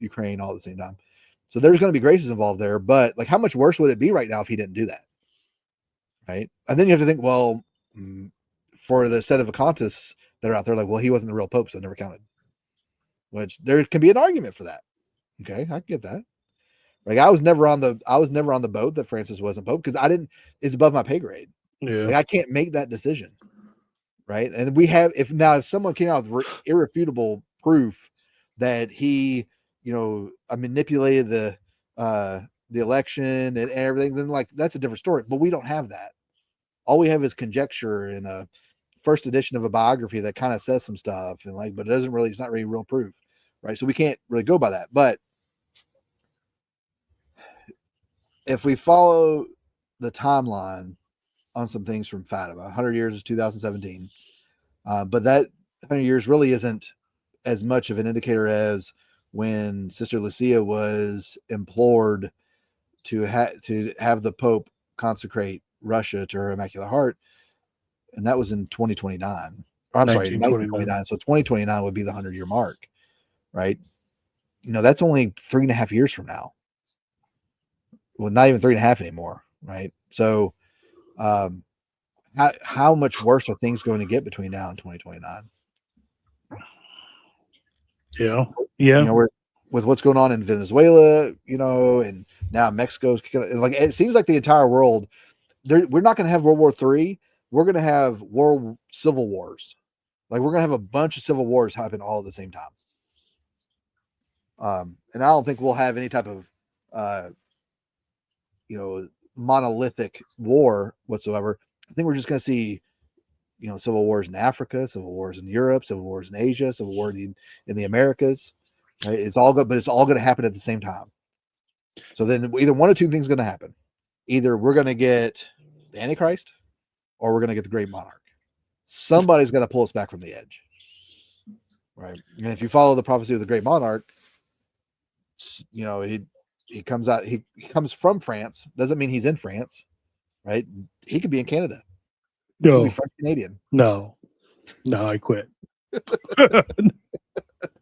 Ukraine all at the same time. So there's going to be graces involved there. But like, how much worse would it be right now if he didn't do that, right? And then you have to think, well, for the set of Acontists that are out there, like, well, he wasn't the real pope, so it never counted. Which there can be an argument for that. Okay, I get that. Like I was never on the boat that Francis wasn't pope because it's above my pay grade. Yeah. Like I can't make that decision. Right. And if someone came out with irrefutable proof that he, manipulated the election and everything, then like that's a different story. But we don't have that. All we have is conjecture and a first edition of a biography that kind of says some stuff and but it's not really real proof. Right. So we can't really go by that. But if we follow the timeline on some things from Fatima, 100 years is 2017. But that 100 years really isn't as much of an indicator as when Sister Lucia was implored to have the Pope consecrate Russia to her Immaculate Heart. And that was in 2029. I'm sorry, 1929. So 2029 would be the 100-year mark, right? That's only 3.5 years from now. Well, not even 3.5 anymore, right? So how much worse are things going to get between now and 2029? Yeah. Yeah. With what's going on in Venezuela, and now Mexico's like, it seems like the entire world, we're not going to have World War III. We're going to have civil wars. Like we're going to have a bunch of civil wars happen all at the same time. And I don't think we'll have any type of, monolithic war whatsoever. I think we're just going to see, civil wars in Africa, civil wars in Europe, civil wars in Asia, civil war in the Americas. Right? It's all good, but it's all going to happen at the same time. So then either one or two things going to happen. Either we're going to get the Antichrist or we're going to get the great monarch. Somebody's got to pull us back from the edge. Right. And if you follow the prophecy of the great monarch, he comes out, he comes from France. Doesn't mean he's in France. Right. He could be in Canada. No. He could be French Canadian. No, I quit.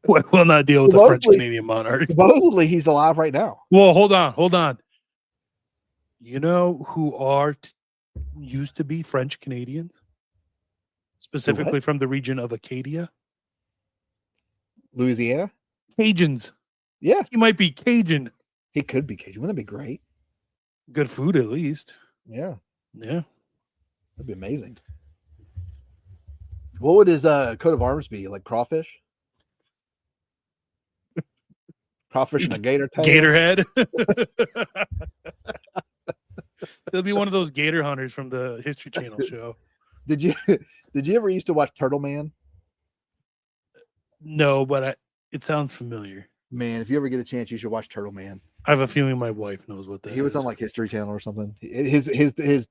We'll not deal with the French Canadian monarch. Supposedly he's alive right now. Well, hold on. You know who used to be French Canadians? Specifically from the region of Acadia? Louisiana? Cajuns. Yeah. He might be Cajun. He could be Cajun. Wouldn't that be great? Good food, at least. Yeah. Yeah. That'd be amazing. What would his coat of arms be? Like crawfish? Crawfish and a gator tail? Gator head. He'll be one of those gator hunters from the History Channel show. Did you ever used to watch Turtle Man? No, but it sounds familiar. Man, if you ever get a chance, you should watch Turtle Man. I have a feeling my wife knows what that is. He was on like History Channel or something. His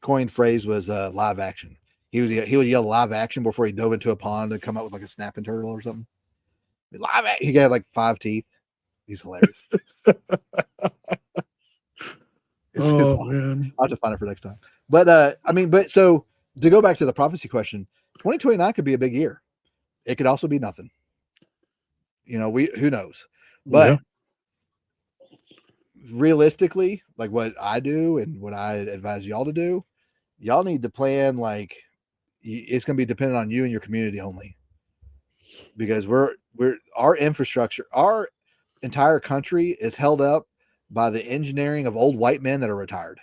coined phrase was live action. He would yell live action before he dove into a pond and come out with like a snapping turtle or something. Live action. He got like 5 teeth. He's hilarious. It's awesome. Man. I'll have to find it for next time. But so to go back to the prophecy question, 2029 could be a big year. It could also be nothing. Who knows? But realistically, like what I do and what I advise y'all to do, y'all need to plan like it's going to be dependent on you and your community only, because our infrastructure, our entire country is held up by the engineering of old white men that are retired.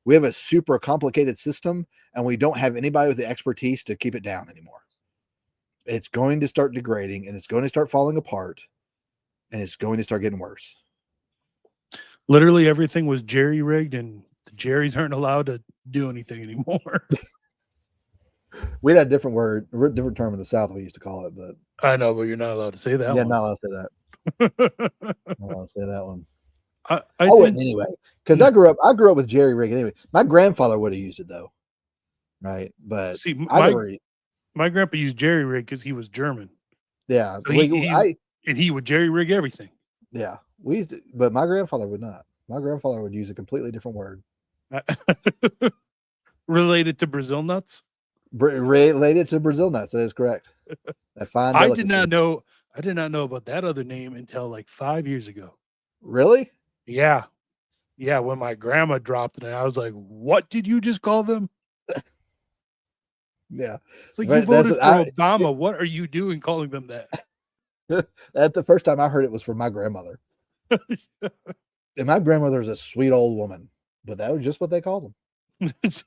We have a super complicated system, and we don't have anybody with the expertise to keep it down anymore. It's going to start degrading, and it's going to start falling apart, and it's going to start getting worse. Literally everything was jerry rigged, and the Jerrys aren't allowed to do anything anymore. We had a different term in the South we used to call it, but I know, but you're not allowed to say that. yeah, one. not allowed to say that. Not allowed to say that one. I wouldn't anyway, because I grew up with jerry rig anyway. My grandfather would have used it though, right? But see, my grandpa used jerry rig because he was German. Yeah, so and he would jerry rig everything. Yeah, we used to, but my grandfather would not. My grandfather would use a completely different word. Related to Brazil nuts. Related to Brazil nuts. That is correct. I did not know about that other name until like 5 years ago. Really? Yeah. When my grandma dropped it, and I was like, "What did you just call them?" Yeah, it's like you voted for Obama. What are you doing calling them that? That's the first time I heard it was from my grandmother. And my grandmother is a sweet old woman, but that was just what they called them. That's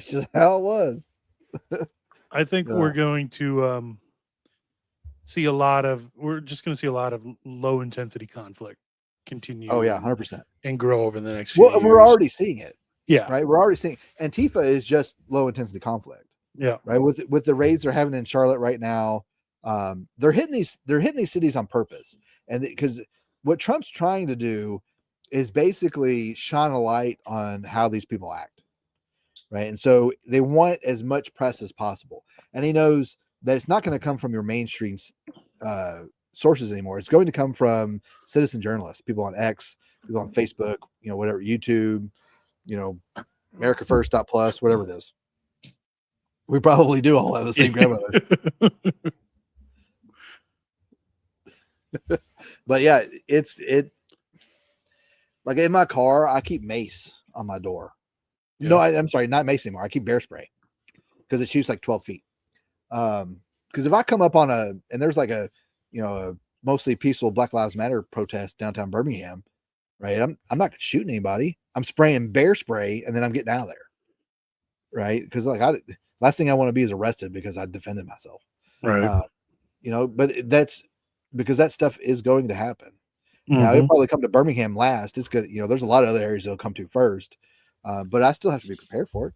just how it was. I think we're going to see a lot of low intensity conflict continue. Oh yeah, 100%. And grow over the next few years. And we're already seeing it. Yeah. Right. We're already seeing Antifa is just low intensity conflict. Yeah. Right. With the raids they're having in Charlotte right now, they're hitting these cities on purpose. And because what Trump's trying to do is basically shine a light on how these people act. Right. And so they want as much press as possible. And he knows that it's not going to come from your mainstream sources anymore. It's going to come from citizen journalists, people on X, people on Facebook, whatever, YouTube, America First Plus, whatever it is. We probably do all have the same grandmother. But yeah, it like in my car, I keep mace on my door. Yeah. No, I'm sorry, not mace anymore. I keep bear spray because it shoots like 12 feet. Because if I come up on and there's like a mostly peaceful Black Lives Matter protest downtown Birmingham, right? I'm not shooting anybody. I'm spraying bear spray and then I'm getting out of there, right? Because last thing I want to be is arrested because I defended myself, right? But that's because that stuff is going to happen. Mm-hmm. Now it'll probably come to Birmingham last. It's good, there's a lot of other areas it'll come to first, but I still have to be prepared for it.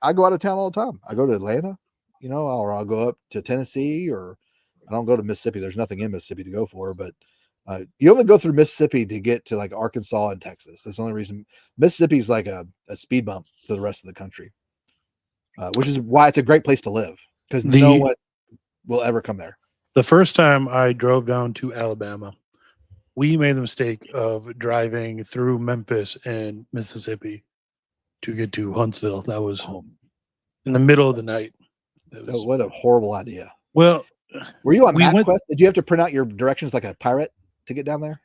I go out of town all the time. I go to Atlanta, or I'll go up to Tennessee, or I don't go to Mississippi. There's nothing in Mississippi to go for, but you only go through Mississippi to get to like Arkansas and Texas. That's the only reason. Mississippi is like a speed bump to the rest of the country, which is why it's a great place to live, because no one will ever come there. The first time I drove down to Alabama, we made the mistake of driving through Memphis and Mississippi to get to Huntsville. That was in the middle of the night. What a horrible idea. Well, were you on MapQuest? Did you have to print out your directions like a pirate to get down there?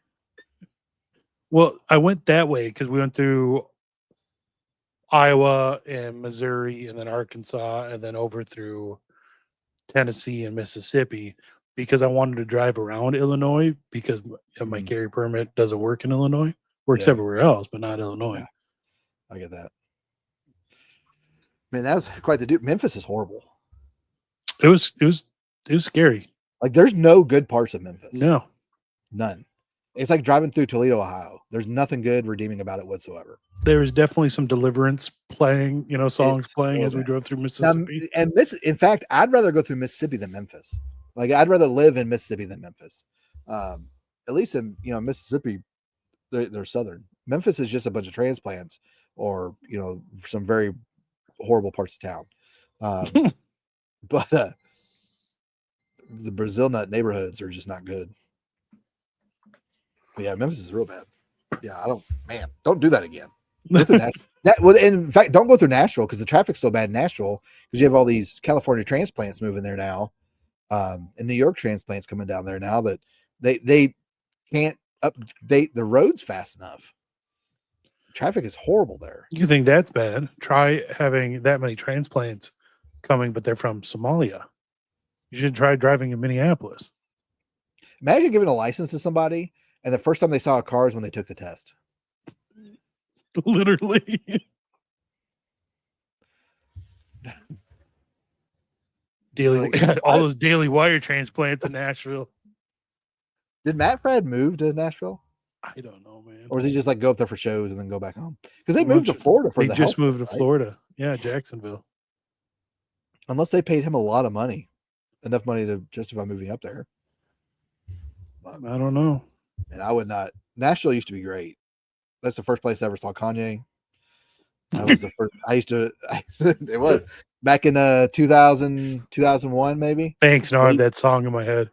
Well, I went that way because we went through Iowa and Missouri and then Arkansas and then over through Tennessee and Mississippi because I wanted to drive around Illinois because my carry permit doesn't work in Illinois. Works everywhere else, but not Illinois. Yeah. I get that. Man, that was quite the dude. Memphis is horrible. It was scary. Like there's no good parts of Memphis. No. None. It's like driving through Toledo, Ohio. There's nothing good redeeming about it whatsoever. There was definitely some Deliverance playing, songs playing as we drove through Mississippi. In fact, I'd rather go through Mississippi than Memphis. Like I'd rather live in Mississippi than Memphis. At least in Mississippi, they're southern. Memphis is just a bunch of transplants or some very horrible parts of town. But the Brazil nut neighborhoods are just not good. But yeah, Memphis is real bad. Yeah, don't do that again. Go through in fact, don't go through Nashville because the traffic's so bad in Nashville because you have all these California transplants moving there now, and New York transplants coming down there now that they can't update the roads fast enough. Traffic is horrible there. You think that's bad? Try having that many transplants coming, but they're from Somalia. You should try driving in Minneapolis. Imagine giving a license to somebody, and the first time they saw a car is when they took the test. Literally. All those Daily Wire transplants in Nashville. Did Matt Fradd move to Nashville? I don't know, man. Or does he just like go up there for shows and then go back home? Because they moved to Florida for They just moved to Florida. Yeah, Jacksonville. Unless they paid him a lot of money, enough money to justify moving up there. But, I don't know. And I would not. Nashville used to be great. That's the first place I ever saw Kanye. That was the first. It was back in 2000, 2001, maybe. Thanks. Now I have that song in my head.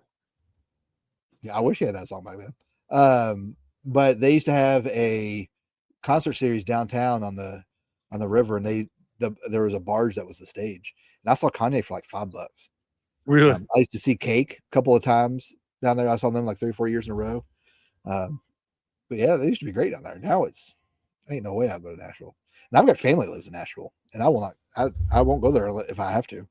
Yeah, I wish you had that song back then. But they used to have a concert series downtown on the river, and there was a barge that was the stage, and I saw Kanye for like $5. Really? I used to see Cake a couple of times down there. I saw them like 3 or 4 years in a row. But yeah, they used to be great down there. Now ain't no way I'll go to Nashville. And I've got family that lives in Nashville, and I will not. I won't go there if I have to.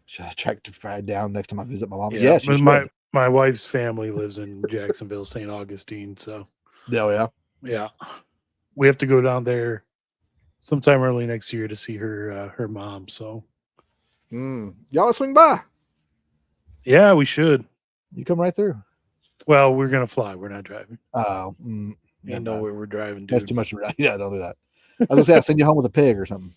Should I track to Friday down next time I visit my mom? Yeah, yeah, my wife's family lives in Jacksonville, St. Augustine. So, yeah. We have to go down there sometime early next year to see her mom. So, y'all swing by. Yeah, we should. You come right through. Well, we're gonna fly. We're not driving. Oh, you know where we're driving. Dude. That's too much. Yeah, don't do that. I was gonna say I'll send you home with a pig or something.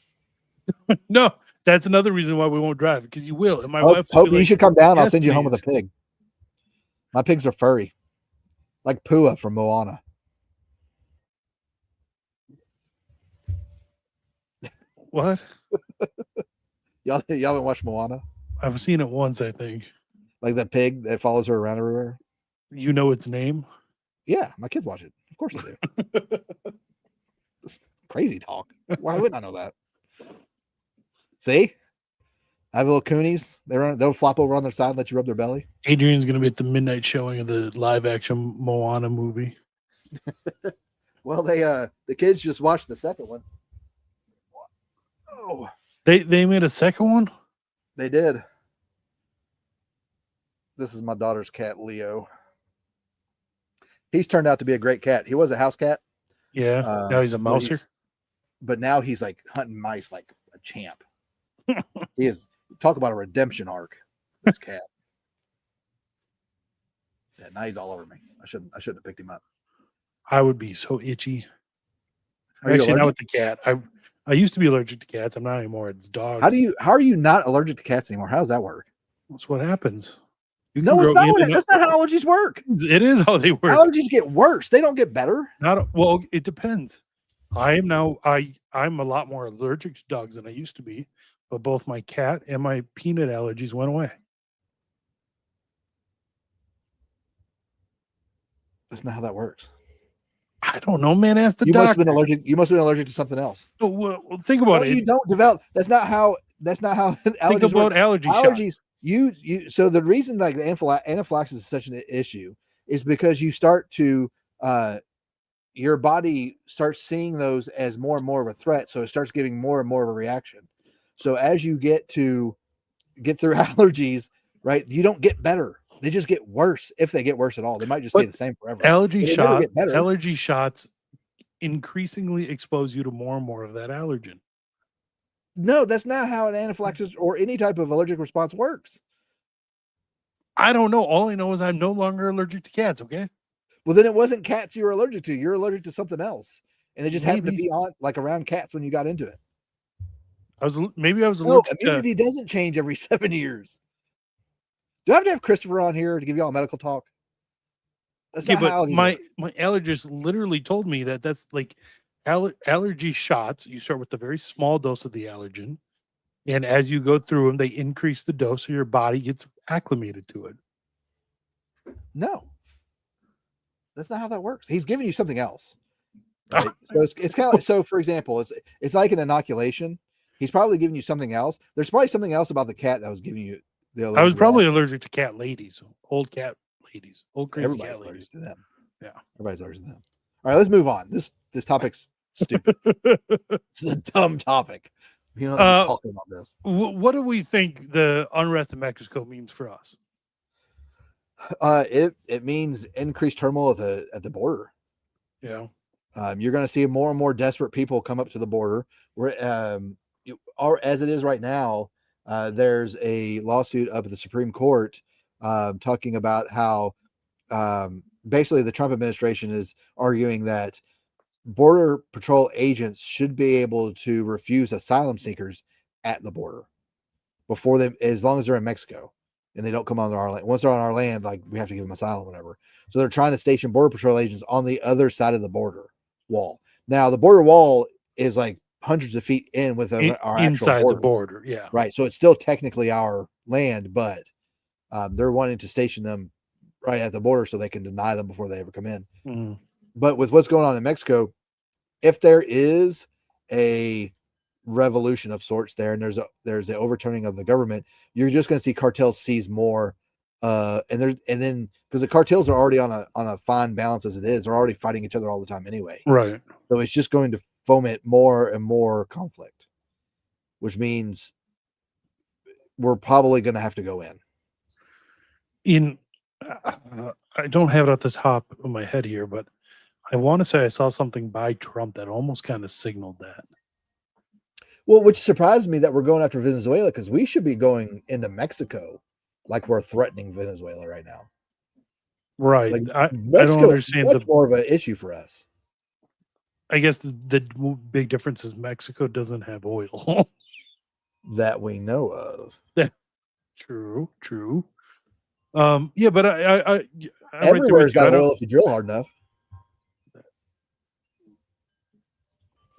No, that's another reason why we won't drive because you will. And my wife. You should come down. Yes, I'll send you home with a please. pig. My pigs are furry, like Pua from Moana. What? y'all haven't watched Moana? I've seen it once, I think. Like that pig that follows her around everywhere. You know its name? Yeah, my kids watch it. Of course I do. Crazy talk. Why wouldn't I know that? See? I have little coonies. They'll flop over on their side and let you rub their belly. Adrian's going to be at the midnight showing of the live action Moana movie. Well, the kids just watched the second one. Oh. They made a second one? They did. This is my daughter's cat, Leo. He's turned out to be a great cat. He was a house cat. Yeah. Now he's a mouser. But now he's like hunting mice like a champ. He is. Talk about a redemption arc. This cat. Yeah, now he's all over me. I shouldn't have picked him up. I would be so itchy. Actually, not with the cat. I used to be allergic to cats. I'm not anymore. It's dogs. How are you not allergic to cats anymore? How does that work? That's what happens. No, it's not. That's not how allergies work. It is how they work. Allergies get worse. They don't get better. Well, it depends. I'm a lot more allergic to dogs than I used to be, but both my cat and my peanut allergies went away. That's not how that works. I don't know, man. Ask the doctor. You must have been allergic to something else. Oh, well, think about it. You don't develop. That's not how allergies think about work. allergies. So the reason like the anaphylaxis is such an issue is because you start to your body starts seeing those as more and more of a threat, so it starts giving more and more of a reaction. So as you get through allergies, right, you don't get better. They just get worse. If they get worse at all, they might just stay the same forever. Allergy shots increasingly expose you to more and more of that allergen. No, that's not how an anaphylaxis or any type of allergic response works. I don't know. All I know is I'm no longer allergic to cats. Okay. Well, then it wasn't cats you were allergic to. You're allergic to something else, and it just happened to be around cats when you got into it. I was allergic. Immunity doesn't change every 7 years. Do I have to have Christopher on here to give you all medical talk? That's not how my allergist literally told me that's like allergy shots. You start with a very small dose of the allergen, and as you go through them, they increase the dose, so your body gets acclimated to it. No, that's not how that works. He's giving you something else, right? So it's kind of like, so. For example, it's like an inoculation. He's probably giving you something else. There's probably something else about the cat that was giving you the allergic I was probably reaction. allergic to cat ladies, old crazy Everybody's cat allergic ladies. to them. Yeah. Everybody's allergic to them. All right, let's move on. This topic's stupid. It's a dumb topic. You don't need to talk about this. What do we think the unrest in Mexico means for us? It means increased turmoil at the border. Yeah. You're going to see more and more desperate people come up to the border. Where as it is right now, there's a lawsuit up at the Supreme Court talking about how basically the Trump administration is arguing that border patrol agents should be able to refuse asylum seekers at the border before them, as long as they're in Mexico and they don't come on our land. Once they're on our land, like, we have to give them asylum, whatever. So they're trying to station border patrol agents on the other side of the border wall. Now the border wall is like hundreds of feet in with our inside actual the border. Yeah. right. So it's still technically our land, but they're wanting to station them right at the border so they can deny them before they ever come in. Mm. But with what's going on in Mexico, if there is a revolution of sorts there, and there's an overturning of the government, you're just going to see cartels seize more. And then because the cartels are already on a fine balance as it is, they're already fighting each other all the time anyway. Right. So it's just going to foment more and more conflict, which means we're probably going to have to go in. I don't have it at the top of my head here, but I want to say I saw something by Trump that almost kind of signaled that. Well, which surprised me that we're going after Venezuela, because we should be going into Mexico like we're threatening Venezuela right now. Right. Like, I Mexico don't understand is much more of an issue for us. I guess the big difference is Mexico doesn't have oil. That we know of. True. Yeah, but I'm Everywhere's right there with you. got oil if you drill hard enough.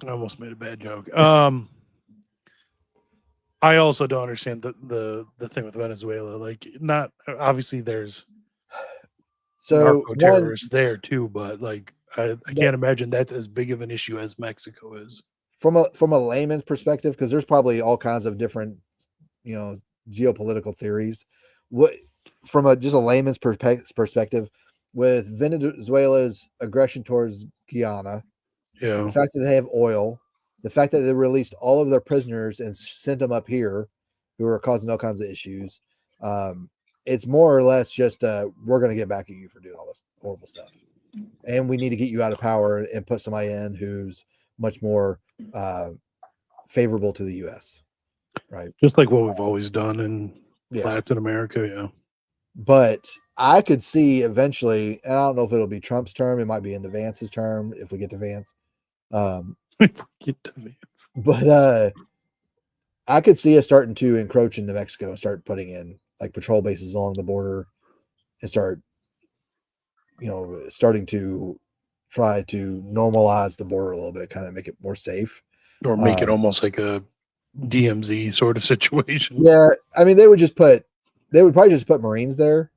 I almost made a bad joke. I also don't understand the thing with Venezuela. Like, not obviously there's narco terrorists there too, but like I can't imagine that's as big of an issue as Mexico is. From a layman's perspective, because there's probably all kinds of different, geopolitical theories. From just a layman's perspective, with Venezuela's aggression towards Guyana, Yeah, the fact that they have oil, the fact that they released all of their prisoners and sent them up here, who are causing all kinds of issues, it's more or less just we're going to get back at you for doing all this horrible stuff, and we need to get you out of power and put somebody in who's much more favorable to the U.S. Right, just like what we've always done in yeah. Latin America. Yeah, But I could see eventually, and I don't know if it'll be Trump's term. It might be into Vance's term if we get to Vance. But I could see us starting to encroach into Mexico and start putting in like patrol bases along the border and start, starting to try to normalize the border a little bit, kind of make it more safe. or make it almost like a DMZ sort of situation. Yeah, I mean, they would probably just put Marines there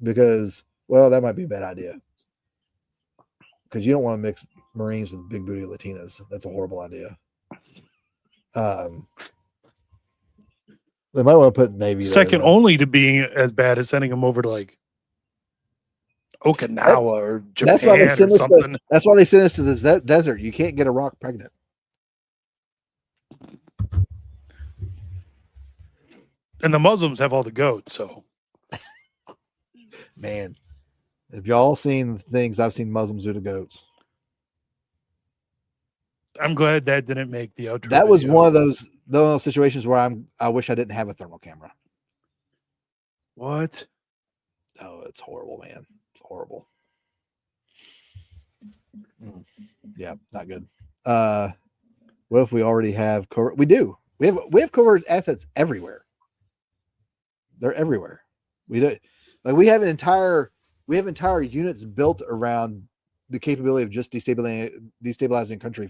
because, well, that might be a bad idea because you don't want to mix Marines with big booty Latinas. That's a horrible idea. They might want to put Navy Second there, only to being as bad as sending them over to like Okinawa or Japan. That's why they send or us. something. That's why they send us to this desert. You can't get a rock pregnant. And the Muslims have all the goats, so Man, have y'all seen things I've seen Muslims do to goats? I'm glad that didn't make the outro. That was one of those situations where I wish I didn't have a thermal camera. What? Oh, it's horrible, man. It's horrible. Yeah, not good. What if we already have we do. We have covert assets everywhere. They're everywhere. We have entire units built around the capability of just destabilizing a country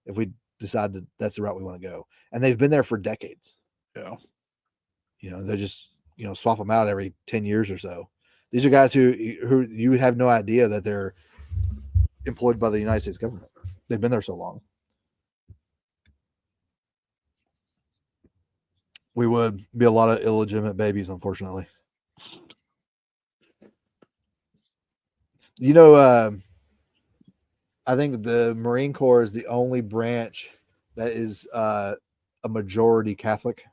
if we decide that that's the route we want to go. And they've been there for decades. Yeah. They just swap them out every 10 years or so. These are guys who you would have no idea that they're employed by the United States government. They've been there so long. We would be a lot of illegitimate babies, unfortunately. I think the Marine Corps is the only branch that is a majority Catholic.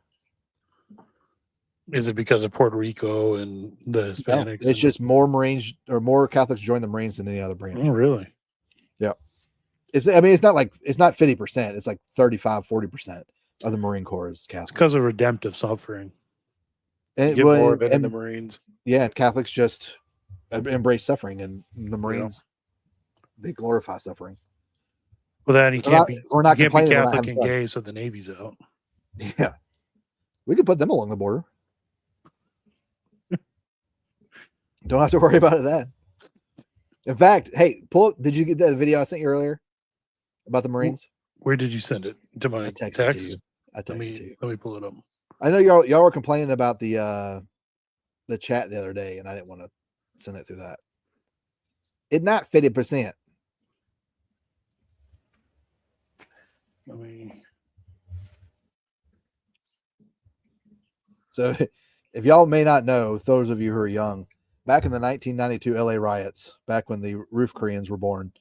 Is it because of Puerto Rico and the Hispanics? No, it's just more Marines or more Catholics join the Marines than any other branch. Oh, really? Yeah. It's not 50%. It's like 35-40% of the Marine Corps is Catholic. It's because of redemptive suffering. And you get more of it in the Marines. Yeah, Catholics just embrace suffering, and the Marines they glorify suffering. Well, then you can't be Catholic and gay, so the Navy's out. Yeah, we could put them along the border. Don't have to worry about it then. In fact, hey, did you get that video I sent you earlier about the Marines? Where did you send it? To my text? I texted it to you. Let me pull it up. I know y'all were complaining about the chat the other day, and I didn't want to send it through that. It's not 50%. So, if y'all may not know, those of you who are young, back in the 1992 LA riots, back when the Roof Koreans were born,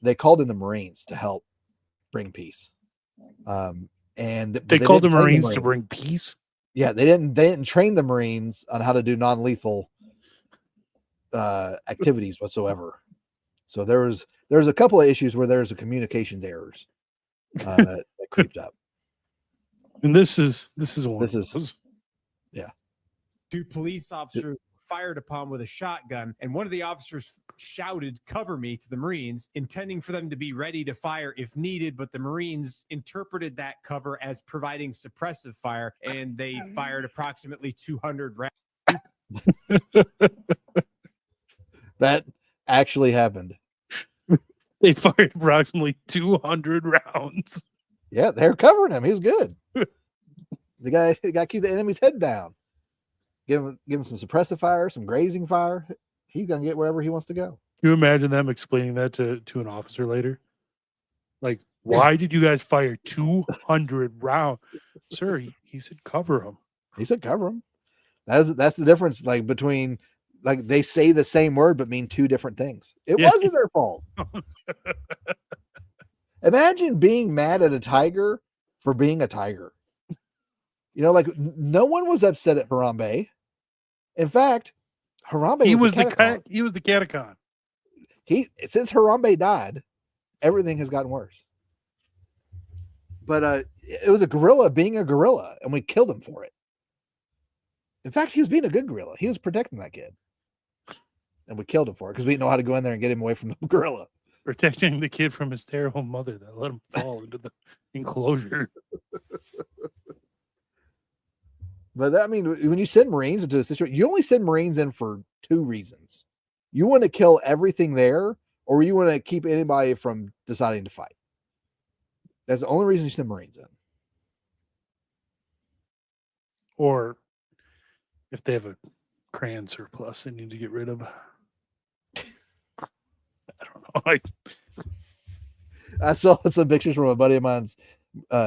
they called in the Marines to help bring peace. And they called the Marines to bring peace. Yeah, they didn't train the Marines on how to do non-lethal activities whatsoever. So there was a couple of issues where there's a communications errors that creeped up. And this is Two police officers fired upon with a shotgun, and one of the officers shouted, "Cover me," to the Marines, intending for them to be ready to fire if needed, but the Marines interpreted that cover as providing suppressive fire, and they fired approximately 200 rounds. That actually happened. They fired approximately 200 rounds. Yeah, they're covering him. He was good. The guy got to keep the enemy's head down. Give him some suppressive fire, some grazing fire. He's gonna get wherever he wants to go. Can you imagine them explaining that to an officer later? Like, why did you guys fire 200 rounds? Sir, he said cover him. He said cover him. That's the difference, like between like they say the same word but mean two different things. It wasn't their fault. Imagine being mad at a tiger for being a tiger. Like no one was upset at Harambe. In fact, Harambe was the catacon. Since Harambe died, everything has gotten worse. But it was a gorilla being a gorilla, and we killed him for it. In fact, he was being a good gorilla. He was protecting that kid. And we killed him for it because we didn't know how to go in there and get him away from the gorilla. Protecting the kid from his terrible mother that let him fall into the enclosure. But I mean, when you send Marines into a situation, you only send Marines in for two reasons. You want to kill everything there, or you want to keep anybody from deciding to fight. That's the only reason you send Marines in. Or if they have a crayon surplus they need to get rid of. I don't know. I saw some pictures from a buddy of mine's.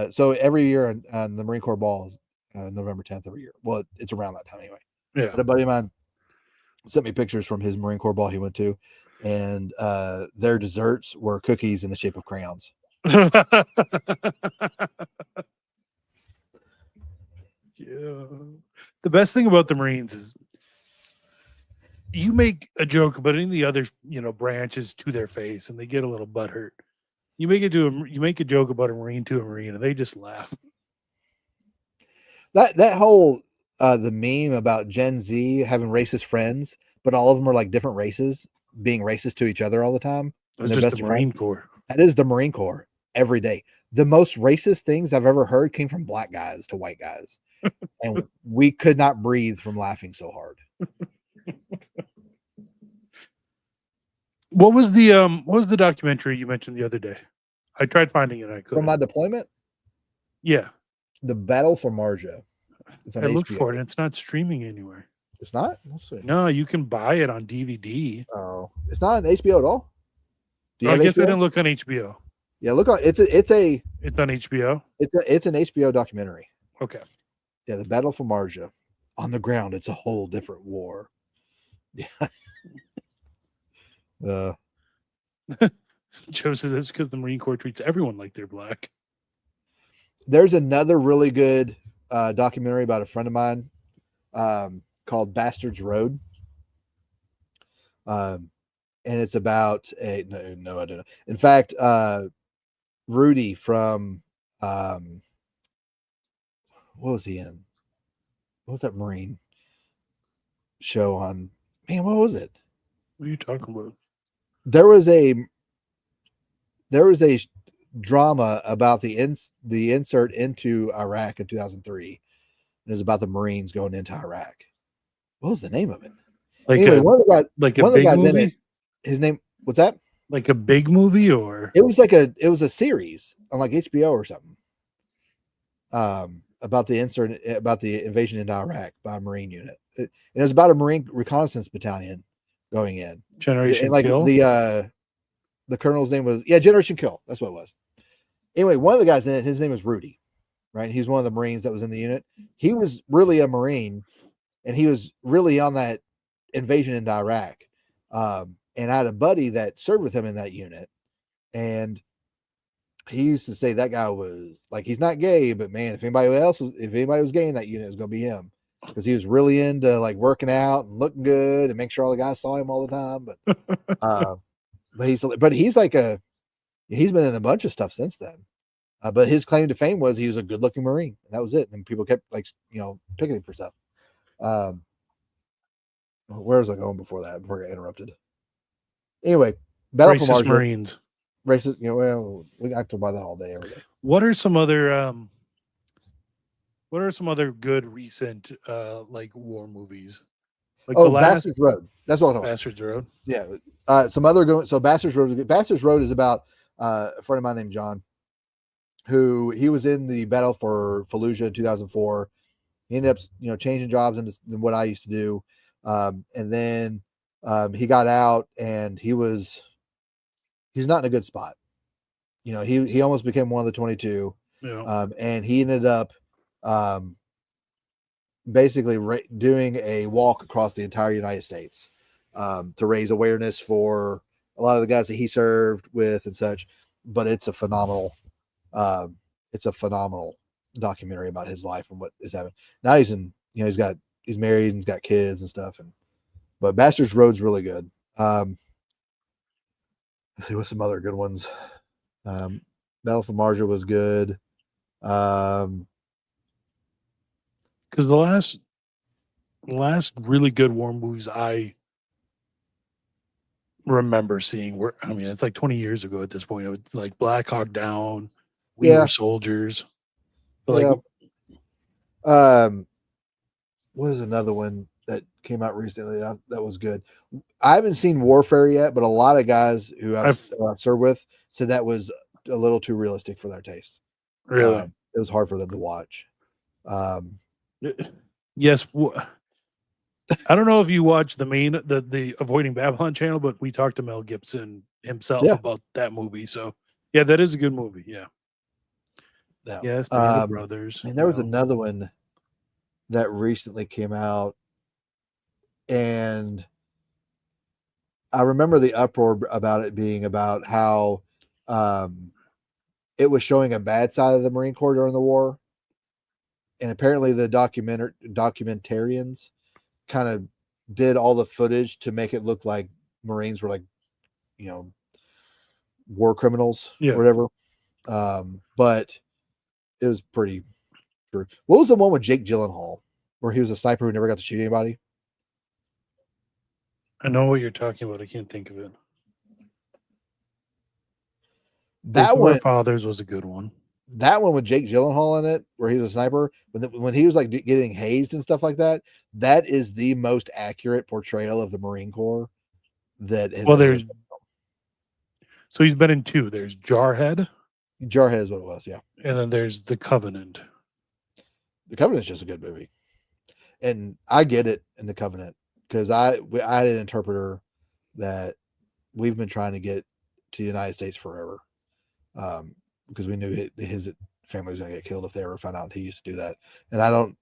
So every year on the Marine Corps Ball is November 10th every year. Well, it's around that time anyway. Yeah. But a buddy of mine sent me pictures from his Marine Corps ball he went to, and their desserts were cookies in the shape of crayons. Yeah. The best thing about the Marines is you make a joke about any of the other, branches to their face, and they get a little butthurt. You make a joke about a Marine to a Marine, and they just laugh. That whole the meme about Gen Z having racist friends, but all of them are like different races being racist to each other all the time. That's just the Marine Corps. That is the Marine Corps every day. The most racist things I've ever heard came from black guys to white guys. And we could not breathe from laughing so hard. What was the documentary you mentioned the other day? I tried finding it. I From couldn't. my deployment, Yeah, The Battle for Marja. It's on I looked HBO. for it. And it's not streaming anywhere. It's not. Let's see. No, you can buy it on DVD. Oh, it's not on HBO at all. Do you Oh, I have guess I HBO? didn't look on HBO. Yeah, look on. It's It's on HBO. an HBO documentary. Okay. Yeah, The Battle for Marja. On the ground, it's a whole different war. Yeah. Joe says that's because the Marine Corps treats everyone like they're black. There's another really good documentary about a friend of mine called Bastards Road. And it's about no, I don't know. In fact, Rudy from what was he in? What was that Marine show on? Man, what was it? What are you talking about? There was a drama about the insert into Iraq in 2003. It was about the Marines going into Iraq. What was the name of it? Like Anyway, a one of the guys, like one a of the big guys in movie? it, his name, what's that? Like a big movie, or It was a series on like HBO or something. About the invasion into Iraq by a Marine unit. It was about a Marine reconnaissance battalion going in. Generation And like Kill? the colonel's name was Generation Kill. That's what it was. Anyway, one of the guys in it, his name was Rudy, right? He's one of the Marines that was in the unit. He was really a Marine, and he was really on that invasion into Iraq. And I had a buddy that served with him in that unit, and he used to say that guy was like, he's not gay, but man, if anybody was gay in that unit, it was going to be him, because he was really into like working out and looking good and make sure all the guys saw him all the time. But he's been in a bunch of stuff since then. But his claim to fame was he was a good looking Marine, and that was it. And people kept picking him for stuff. Where was I going before that? Before I got interrupted. Anyway, Battle for Racist Marja. Marines. Racist. Well, we can talk about that all day, every day. What are some other good recent like war movies? Like the last Bastards Road. That's what I'm talking about. Bastards Road. Yeah. Some other going. So Bastards Road. Bastards Road is about a friend of mine named John, who he was in the battle for Fallujah in 2004. He ended up, changing jobs into what I used to do, and then he got out, and he's not in a good spot. He almost became one of the 22, and he ended up basically doing a walk across the entire United States to raise awareness for a lot of the guys that he served with and such. But it's a phenomenal documentary about his life and what is happening. Now he's married and he's got kids and stuff. But Bastards Road's really good. Let's see what's some other good ones. Battle for Marja was good. Because the last really good war movies I remember seeing were, it's like 20 years ago at this point. It's like Black Hawk Down, We Were Soldiers. But what is another one that came out recently that was good? I haven't seen Warfare yet, but a lot of guys who I've served with said that was a little too realistic for their taste. Really? It was hard for them to watch. Yes. I don't know if you watch the Avoiding Babylon channel, but we talked to Mel Gibson himself about that movie. So yeah, that is a good movie. Yeah. Yes. Band of Brothers. And there was another one that recently came out, and I remember the uproar about it being about how it was showing a bad side of the Marine Corps during the war. And apparently the documentarians kind of did all the footage to make it look like Marines were like, war criminals or whatever. But it was pretty true. What was the one with Jake Gyllenhaal where he was a sniper who never got to shoot anybody? I know what you're talking about. I can't think of it. That one, Fathers was a good one. That one with Jake Gyllenhaal in it, where he was a sniper, when he was like getting hazed and stuff like that, that is the most accurate portrayal of the Marine Corps that has. So he's been in 2. There's Jarhead, Jarhead is what it was. Yeah, and then there's The Covenant. The Covenant's just a good movie, and I get it in The Covenant because I had an interpreter that we've been trying to get to the United States forever, because we knew his family was going to get killed if they ever found out he used to do that. And I've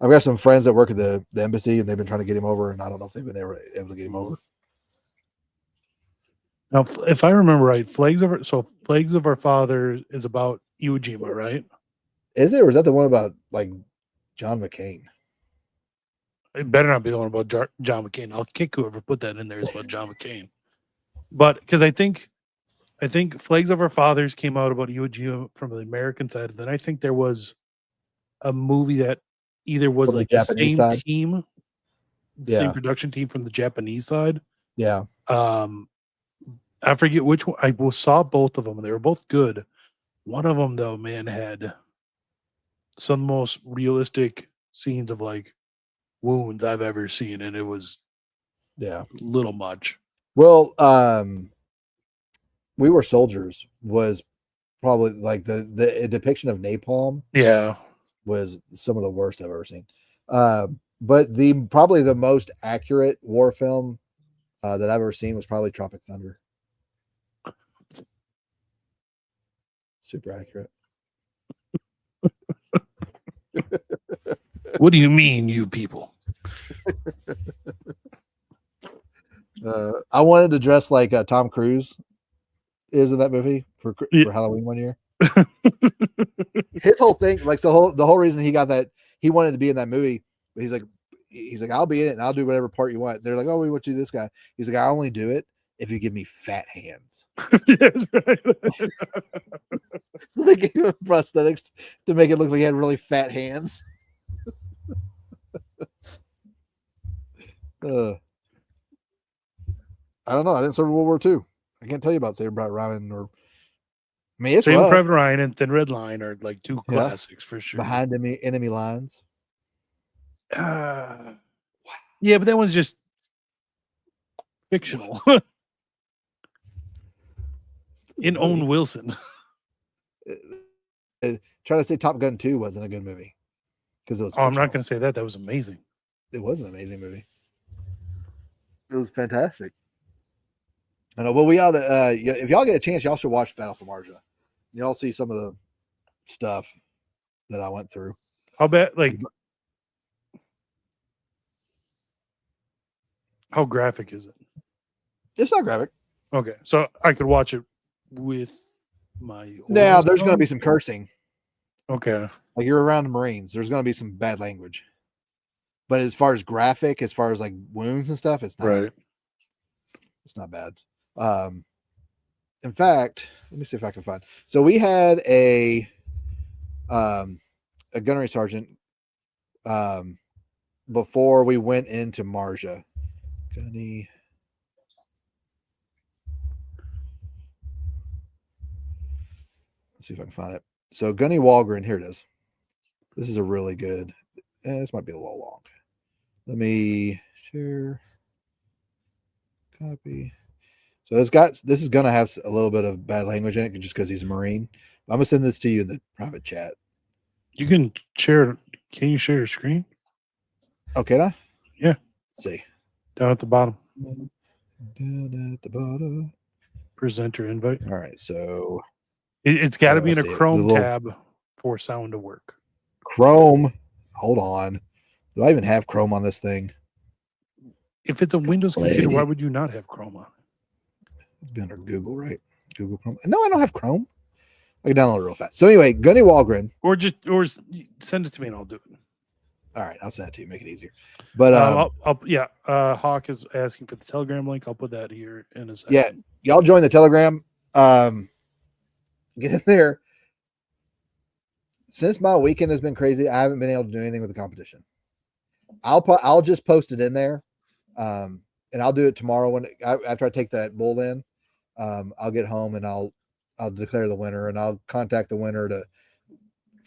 got some friends that work at the embassy, and they've been trying to get him over, and I don't know if they've been able to get him over. Now, if I remember right, Flags of Our Fathers is about Iwo Jima, right? Is it, or is that the one about like John McCain? It better not be the one about John McCain. I'll kick whoever put that in there is about John McCain. But because I think Flags of Our Fathers came out about Iwo Jima from the American side, and then I think there was a movie that either was From the like the Japanese same side? team, Yeah. same production team from the Japanese side. Yeah, I forget which one. I saw both of them. They were both good. One of them, though, man, had some of the most realistic scenes of like wounds I've ever seen, and it was yeah. a little much. Well, We Were Soldiers was probably like the depiction of napalm Yeah, was some of the worst I've ever seen. But probably the most accurate war film that I've ever seen was probably Tropic Thunder. Super accurate. what do you mean, you people? I wanted to dress like Tom Cruise is in that movie for Halloween one year. His whole thing, like the whole reason he got that, he wanted to be in that movie, but he's like, I'll be in it and I'll do whatever part you want. They're like, oh, we want you to do this guy. He's like, I only do it if you give me fat hands. Yes, right. So they gave him prosthetics to make it look like he had really fat hands. I don't know. I didn't serve in World War II. I can't tell you about Saving Private Ryan or. I mean, it's Saving rough. Private Ryan and Thin Red Line are like two classics for sure. Behind enemy lines. Yeah, but that one's just fictional. In Owen Wilson. Trying to say Top Gun 2 wasn't a good movie because it was. I'm not going to say that. That was amazing. It was an amazing movie. It was fantastic. I know. Well, we ought to. If y'all get a chance, y'all should watch Battle for Marja. Y'all see some of the stuff that I went through. I'll bet. Like, how graphic is it? It's not graphic. Okay, so I could watch it with my. Now there's going to be some cursing. Okay. Like you're around the Marines, there's going to be some bad language. But as far as graphic, as far as like wounds and stuff, it's not. Right. It's not bad. In fact, let me see if I can find. So we had a gunnery sergeant before we went into Marja. Gunny. Let's see if I can find it. So Gunny Walgren, here it is. This is a really good. This might be a little long. Let me share. Copy. So this is gonna have a little bit of bad language in it just because he's a Marine. I'm gonna send this to you in the private chat. You can share. Can you share your screen? Okay, now? Yeah. Let's see. Down at the bottom. Down at the bottom. Presenter invite. All right, so It's got to be in a let's see. Chrome The little- tab for sound to work. Chrome. Hold on. Do I even have Chrome on this thing? If it's a Windows computer, why would you not have Chrome on? It's been under Google, right? Google Chrome. No, I don't have Chrome. I can download it real fast. So anyway, Gunny Walgren. Or send it to me and I'll do it. All right, I'll send it to you. Make it easier. But Hawk is asking for the Telegram link. I'll put that here in a second. yeah, y'all join the Telegram. Get in there. Since my weekend has been crazy, I haven't been able to do anything with the competition. I'll just post it in there, and I'll do it tomorrow after I take that bull in. I'll get home and I'll declare the winner, and I'll contact the winner to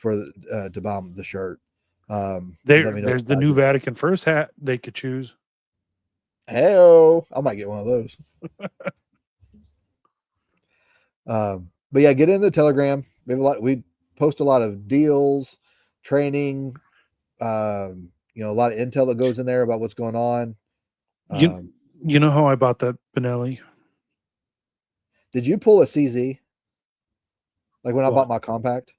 buy the shirt. There's the new Vatican First hat they could choose. Hey, I might get one of those. But yeah, get in the Telegram. We post a lot of deals, training, a lot of intel that goes in there about what's going on. You know how I bought that Benelli? Did you pull a CZ? Like when I bought my compact?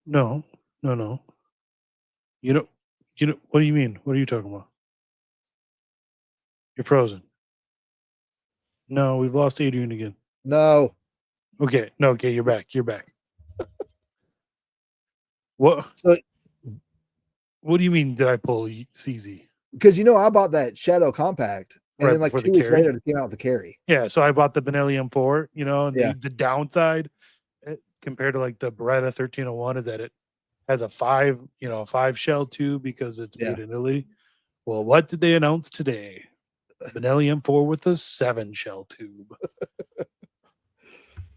No. You know, what do you mean? What are you talking about? You're frozen. No, we've lost Adrian again. No. Okay, you're back. What? So, what do you mean? Did I pull CZ? Because I bought that Shadow compact, and Right then like before 2 the weeks carry? later, it came out with the carry. Yeah, so I bought the Benelli M4. And Yeah. the downside compared to like the Beretta 1301 is that it has a 5 shell tube because it's made in Italy. Well, what did they announce today? Benelli M4 with a 7 shell tube.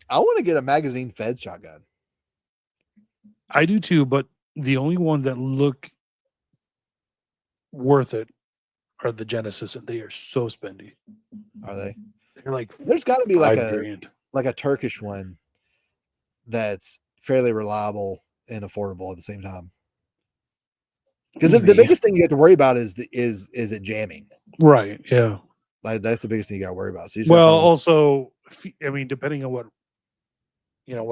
I want to get a magazine fed shotgun. I do too, but the only ones that look worth it are the Genesis, and they are so spendy. Are they? They're like There's got to be like $5,000. like a Turkish one that's fairly reliable and affordable at the same time. Because the biggest thing you have to worry about is it jamming? Right. Yeah. Like that's the biggest thing you got to worry about. So also, I mean, depending on what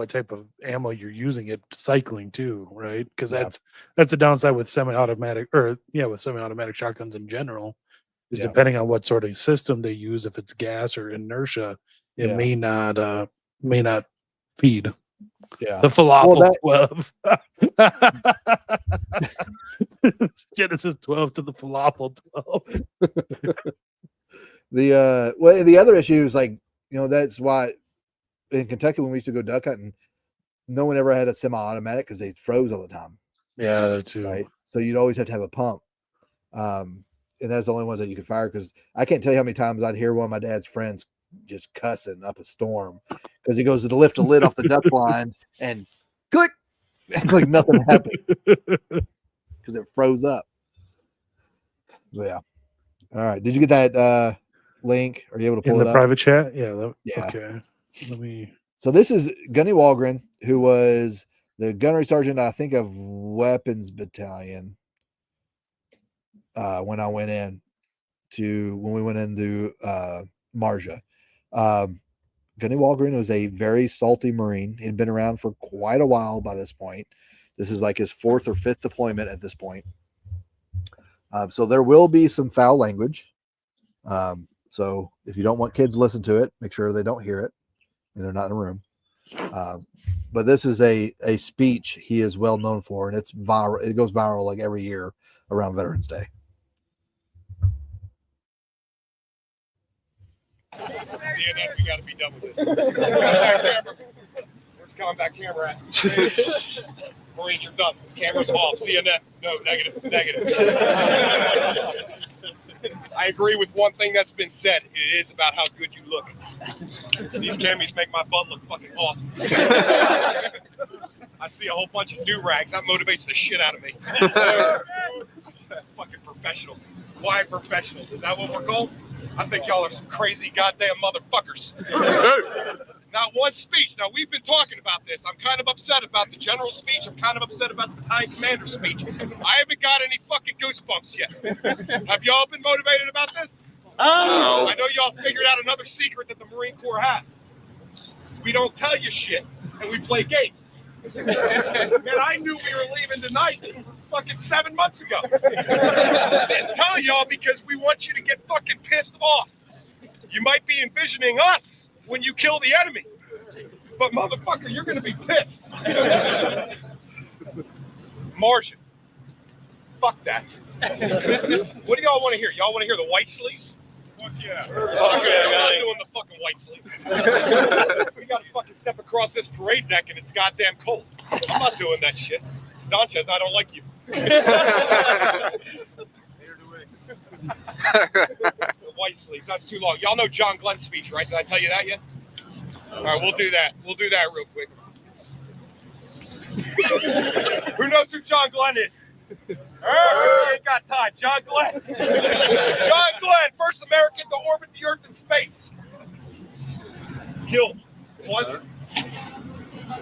type of ammo you're using, it cycling too, right? Because that's the downside with semi-automatic shotguns in general. Is depending on what sort of system they use, if it's gas or inertia, it may not feed. Yeah. The falafel 12. Genesis 12 to the falafel 12. The other issue is that's why in Kentucky when we used to go duck hunting, no one ever had a semi-automatic because they froze all the time. Yeah, that too. Right. So you'd always have to have a pump. And that's the only ones that you could fire because I can't tell you how many times I'd hear one of my dad's friends just cussing up a storm because he goes to lift a lid off the duck blind and click, like nothing happened because it froze up. So, yeah. All right. Did you get that link? Are you able to pull in it the up? private chat? Yeah. Okay. Let me. So this is Gunny Walgren, who was the gunnery sergeant, I think, of Weapons Battalion. When we went into Marja. Gunny Walgren was a very salty Marine. He'd been around for quite a while by this point. This is like his 4th or 5th deployment at this point. So there will be some foul language. So if you don't want kids to listen to it, make sure they don't hear it and they're not in a room. But this is a speech he is well known for, and it's viral. It goes viral like every year around Veterans Day. DNF, you got to be done with this. Where's combat camera at? Marines, you're done. Camera's off. DNF. No, negative. I agree with one thing that's been said. It is about how good you look. These camis make my butt look fucking awesome. I see a whole bunch of do-rags. That motivates the shit out of me. Fucking professionals. Why professionals? Is that what we're called? I think y'all are some crazy goddamn motherfuckers. Not one speech. Now, we've been talking about this. I'm kind of upset about the general speech. I'm kind of upset about the battalion commander speech. I haven't got any fucking goosebumps yet. Have y'all been motivated about this? Oh. I know y'all figured out another secret that the Marine Corps has. We don't tell you shit, and we play games. Man, I knew we were leaving tonight fucking 7 months ago. Didn't tell y'all because we want you to get fucking pissed off. You might be envisioning us when you kill the enemy, but motherfucker, you're gonna be pissed. Martian. Fuck that. What do y'all want to hear? Y'all want to hear the white sleeves? Fuck yeah. Okay, I'm not doing the fucking white sleeves. We gotta fucking step across this parade deck and it's goddamn cold. I'm not doing that shit. Don says I don't like you. The white sleeves, that's too long. Y'all know John Glenn's speech, right? Did I tell you that yet? All right, we'll do that. We'll do that real quick. Who knows who John Glenn is? Ain't got time. John Glenn. John Glenn, first American to orbit the Earth in space. Killed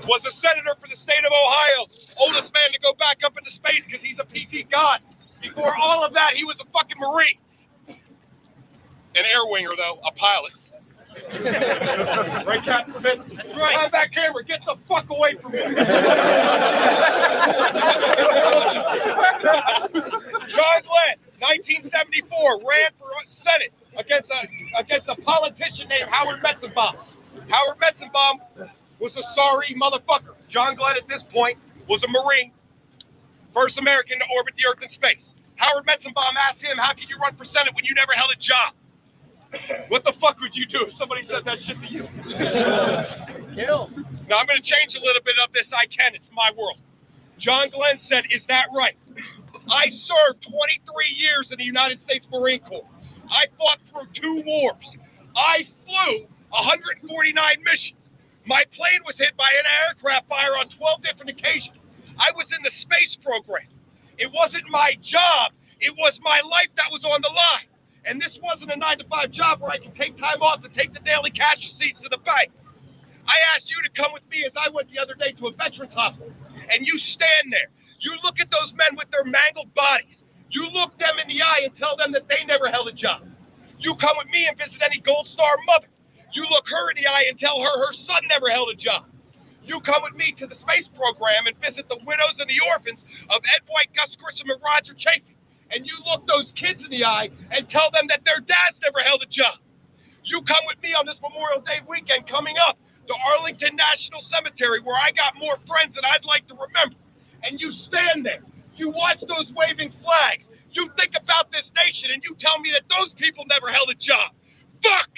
was a senator for the state of Ohio, oldest man to go back up into space because he's a PT god. Before all of that, he was a fucking Marine. An air winger, though, a pilot. Right, Captain Smith? Right. Have that camera. Get the fuck away from me. John Glenn, 1974, ran for Senate against a politician named Howard Metzenbaum. Howard Metzenbaum was a sorry motherfucker. John Glenn, at this point, was a Marine, first American to orbit the Earth in space. Howard Metzenbaum asked him, how can you run for Senate when you never held a job? What the fuck would you do if somebody said that shit to you? Kill. Now, I'm going to change a little bit of this. I can. It's my world. John Glenn said, is that right? I served 23 years in the United States Marine Corps. I fought through 2 wars. I flew 149 missions. My plane was hit by an aircraft fire on 12 different occasions. I was in the space program. It wasn't my job. It was my life that was on the line. And this wasn't a 9-to-5 job where I can take time off to take the daily cash receipts to the bank. I asked you to come with me as I went the other day to a veterans hospital. And you stand there. You look at those men with their mangled bodies. You look them in the eye and tell them that they never held a job. You come with me and visit any Gold Star mother. You look her in the eye and tell her her son never held a job. You come with me to the space program and visit the widows and the orphans of Ed White, Gus Grissom, and Roger Chafin. And you look those kids in the eye and tell them that their dads never held a job. You come with me on this Memorial Day weekend coming up to Arlington National Cemetery, where I got more friends than I'd like to remember. And you stand there. You watch those waving flags. You think about this nation, and you tell me that those people never held a job. Fuck!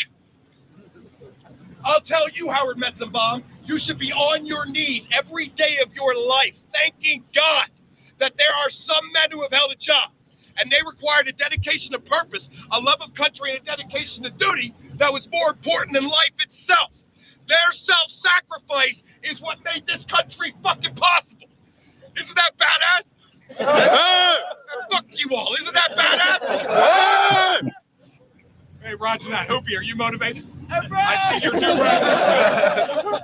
I'll tell you, Howard Metzenbaum, you should be on your knees every day of your life, thanking God that there are some men who have held a job. And they required a dedication to purpose, a love of country, and a dedication to duty that was more important than life itself. Their self-sacrifice is what made this country fucking possible. Isn't that badass? Fuck you all. Isn't that badass? Hey, Roger that. Hoopy, are you motivated? I see you're too right.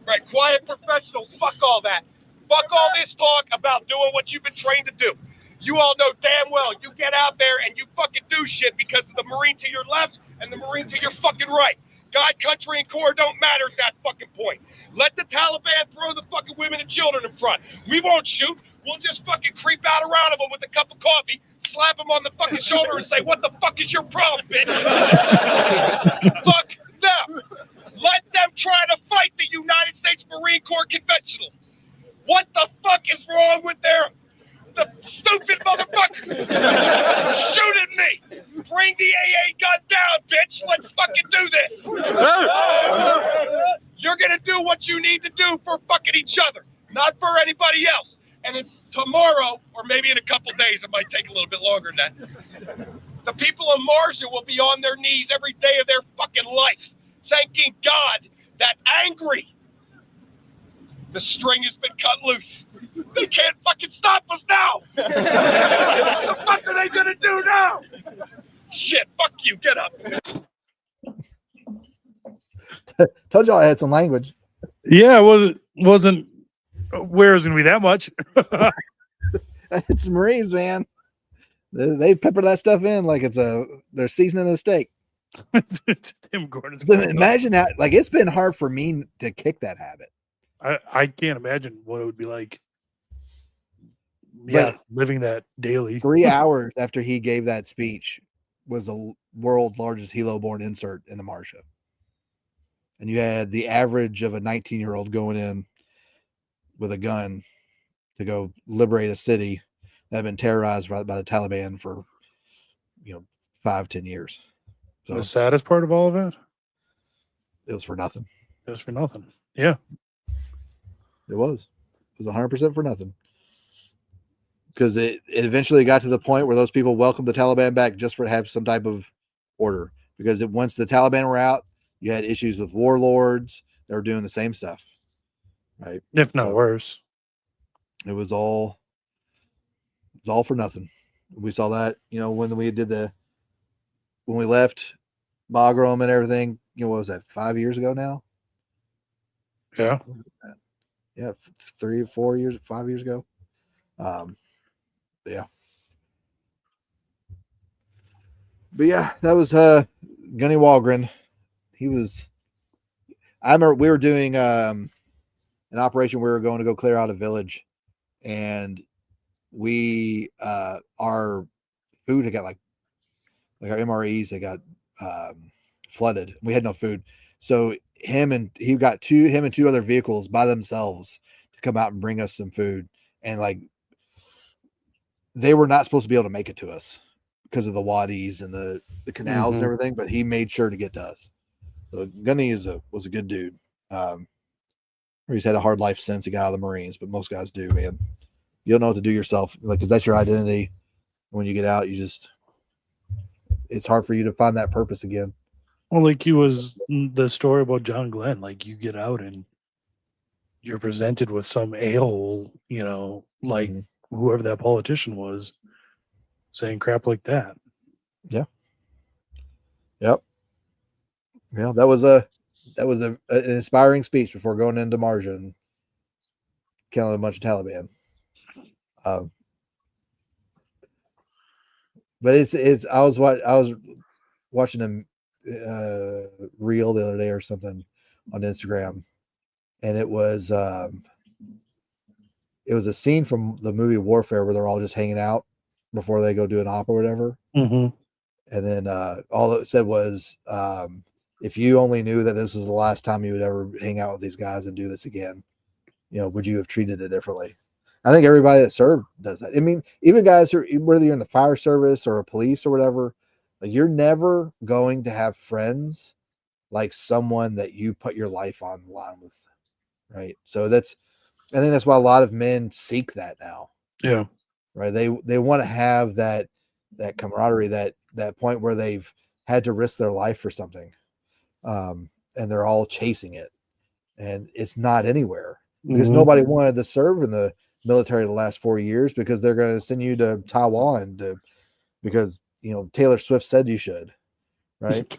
Right, quiet professionals. Fuck all that. Fuck all this talk about doing what you've been trained to do. You all know damn well you get out there and you fucking do shit because of the Marine to your left and the Marine to your fucking right. God, country, and Corps don't matter at that fucking point. Let the Taliban throw the fucking women and children in front. We won't shoot. We'll just fucking creep out around them with a cup of coffee, slap them on the fucking shoulder and say, what the fuck is your problem, bitch? Fuck them. Let them try to fight the United States Marine Corps conventionals. What the fuck is wrong with the stupid motherfuckers? Shoot at me. Bring the AA gun down, bitch. Let's fucking do this. You're going to do what you need to do for fucking each other, not for anybody else. And it's tomorrow, or maybe in a couple days, it might take a little bit longer than that. The people of Marshall will be on their knees every day of their fucking life, thanking God that angry. The string has been cut loose. They can't fucking stop us now. What the fuck are they gonna do now? Shit, fuck you, get up. Told y'all I had some language. Yeah, it wasn't aware it was gonna be that much. It's Marines, man. They pepper that stuff in like they're seasoning a steak. Tim Gordon's Imagine that. Like, it's been hard for me to kick that habit. I can't imagine what it would be like. Yeah, living that daily. 3 hours after he gave that speech was the world's largest helo-borne insert in the Marsha. And you had the average of a 19-year-old going in with a gun to go liberate a city that had been terrorized by the Taliban for 5-10 years. So the saddest part of all of it? It was for nothing. It was for nothing. Yeah. It was 100% for nothing. Because it eventually got to the point where those people welcomed the Taliban back just for to have some type of order. Because once the Taliban were out, you had issues with warlords. They were doing the same stuff, right? If not worse. It was all for nothing. We saw that, when we left Bagram and everything. What was that? 5 years ago now. Yeah. Yeah, 3, 4 years, 5 years ago. Yeah. But yeah, that was Gunny Walgren. He was. I remember we were doing an operation. We were going to go clear out a village, and we our food had got like our MREs. They got flooded. We had no food, so him and two other vehicles by themselves to come out and bring us some food, and like they were not supposed to be able to make it to us because of the wadis and the canals and everything, but he made sure to get to us. So Gunny was a good dude. He's had a hard life since he got out of the Marines, but most guys do, man. You don't know what to do yourself, like, because that's your identity. When you get out, it's hard for you to find that purpose again. Well, like he was the story about John Glenn. Like you get out and you're presented with some a-hole, like whoever that politician was, saying crap like that. Yeah. Yep. Yeah, that was an inspiring speech before going into Marja and killing a bunch of Taliban. But it's I was watching him reel the other day or something on Instagram, and it was a scene from the movie Warfare where they're all just hanging out before they go do an op or whatever. Mm-hmm. And then all it said was, if you only knew that this was the last time you would ever hang out with these guys and do this again, would you have treated it differently? I think everybody that served does that. I mean, even guys who, whether you're in the fire service or a police or whatever, like you're never going to have friends like someone that you put your life on the line with, right? So I think that's why a lot of men seek that now. Yeah. Right. They want to have that camaraderie, that point where they've had to risk their life for something. And they're all chasing it. And it's not anywhere because nobody wanted to serve in the military the last 4 years because they're going to send you to Taiwan because Taylor Swift said you should, right?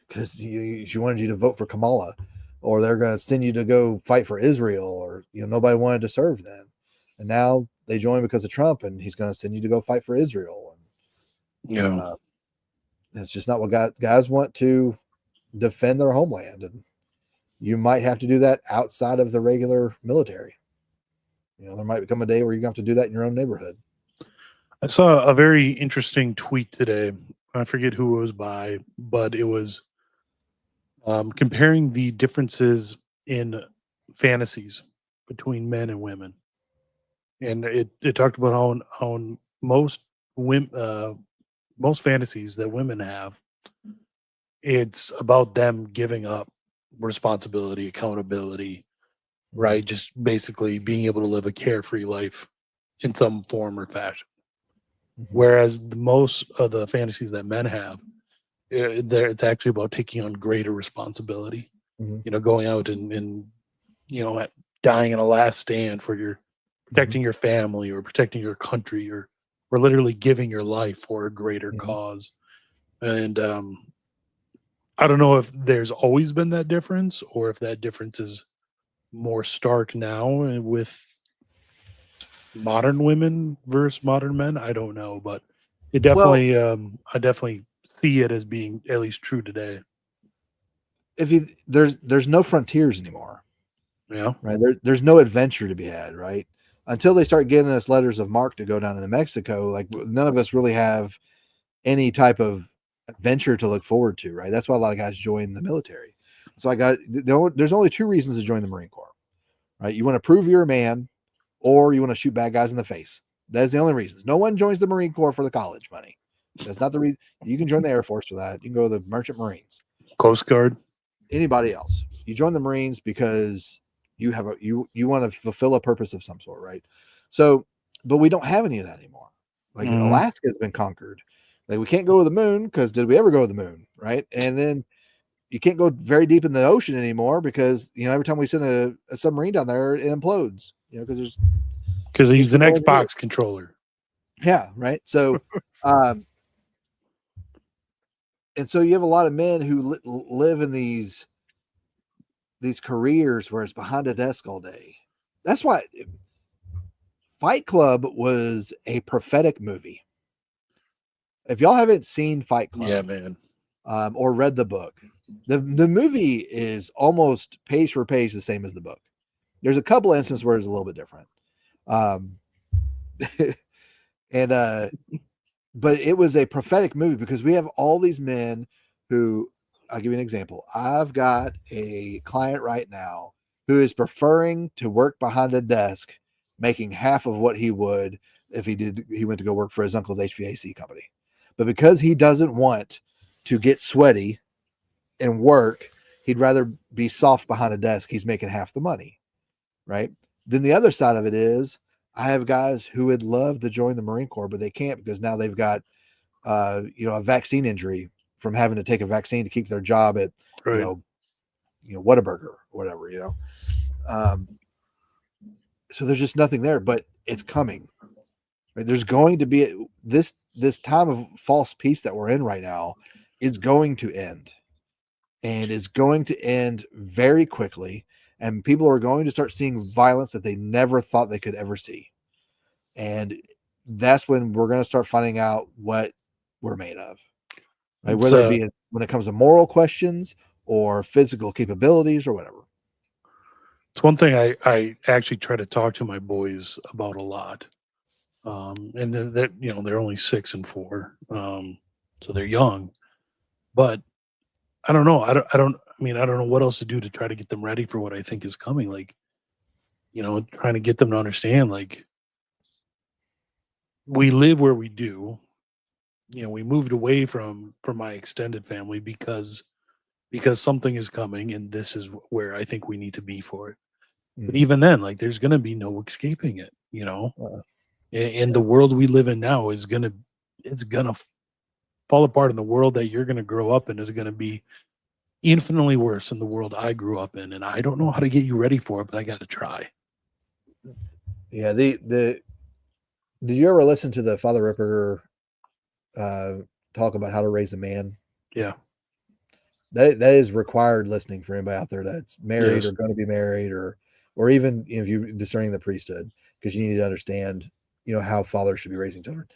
Because she wanted you to vote for Kamala, or they're going to send you to go fight for Israel, or nobody wanted to serve then, and now they join because of Trump, and he's going to send you to go fight for Israel. And it's just not what guys want to defend their homeland, and you might have to do that outside of the regular military. There might become a day where you're going to have to do that in your own neighborhood. I saw a very interesting tweet today. I forget who it was by, but it was comparing the differences in fantasies between men and women. And it talked about how most women, most fantasies that women have, it's about them giving up responsibility, accountability, right? Just basically being able to live a carefree life in some form or fashion. Whereas most of the fantasies that men have, it's actually about taking on greater responsibility. Going out and dying in a last stand for your protecting your family or protecting your country or literally giving your life for a greater cause. And I don't know if there's always been that difference or if that difference is more stark now with modern women versus modern men. I don't know, but it definitely I definitely see it as being at least true today. There's no frontiers anymore. Yeah. Right. There's no adventure to be had, right? Until they start getting us letters of marque to go down to Mexico, like none of us really have any type of adventure to look forward to, right? That's why a lot of guys join the military. So there's only two reasons to join the Marine Corps, right? You want to prove you're a man, or you want to shoot bad guys in the face. That's the only reasons. No one joins the Marine Corps for the college money. That's not the reason. You can join the Air Force for that. You can go to the Merchant Marines, Coast Guard, anybody else. You join the Marines because you have you want to fulfill a purpose of some sort, right? So, but we don't have any of that anymore. Like Alaska has been conquered. Like we can't go to the moon because did we ever go to the moon, right? And then you can't go very deep in the ocean anymore because every time we send a submarine down there, it implodes. Because they use an Xbox controller. Yeah, right. So, and so you have a lot of men who live in these these careers where it's behind a desk all day. That's why Fight Club was a prophetic movie. If y'all haven't seen Fight Club, Yeah, man. Or read the book, the movie is almost page for page the same as the book. There's a couple instances where it's a little bit different. But it was a prophetic movie because we have all these men who, I'll give you an example. I've got a client right now who is preferring to work behind a desk, making half of what he would if he went to go work for his uncle's HVAC company. But because he doesn't want to get sweaty and work, he'd rather be soft behind a desk. He's making half the money, right? Then the other side of it is I have guys who would love to join the Marine Corps, but they can't because now they've got, a vaccine injury from having to take a vaccine to keep their job at, Right. Whataburger or whatever, so there's just nothing there, but it's coming. Right? There's going to be this time of false peace that we're in right now is going to end, and it's going to end very quickly. And people are going to start seeing violence that they never thought they could ever see. And that's when we're going to start finding out what we're made of. Right? Whether it be when it comes to moral questions or physical capabilities or whatever. It's one thing I actually try to talk to my boys about a lot. And that, they're only 6 and 4. So they're young, but I don't know. I don't know what else to do to try to get them ready for what I think is coming. Like, trying to get them to understand, like, we live where we do. We moved away from my extended family because something is coming, and this is where I think we need to be for it. But even then, like, there's going to be no escaping it, and the world we live in now it's going to fall apart, in the world that you're going to grow up in is going to be infinitely worse than the world I grew up in. And I don't know how to get you ready for it, but I got to try. Yeah. Did you ever listen to the Father Ripper talk about how to raise a man? Yeah. That is required listening for anybody out there that's married Yes. or going to be married or even if you're discerning the priesthood, because you need to understand, how fathers should be raising children.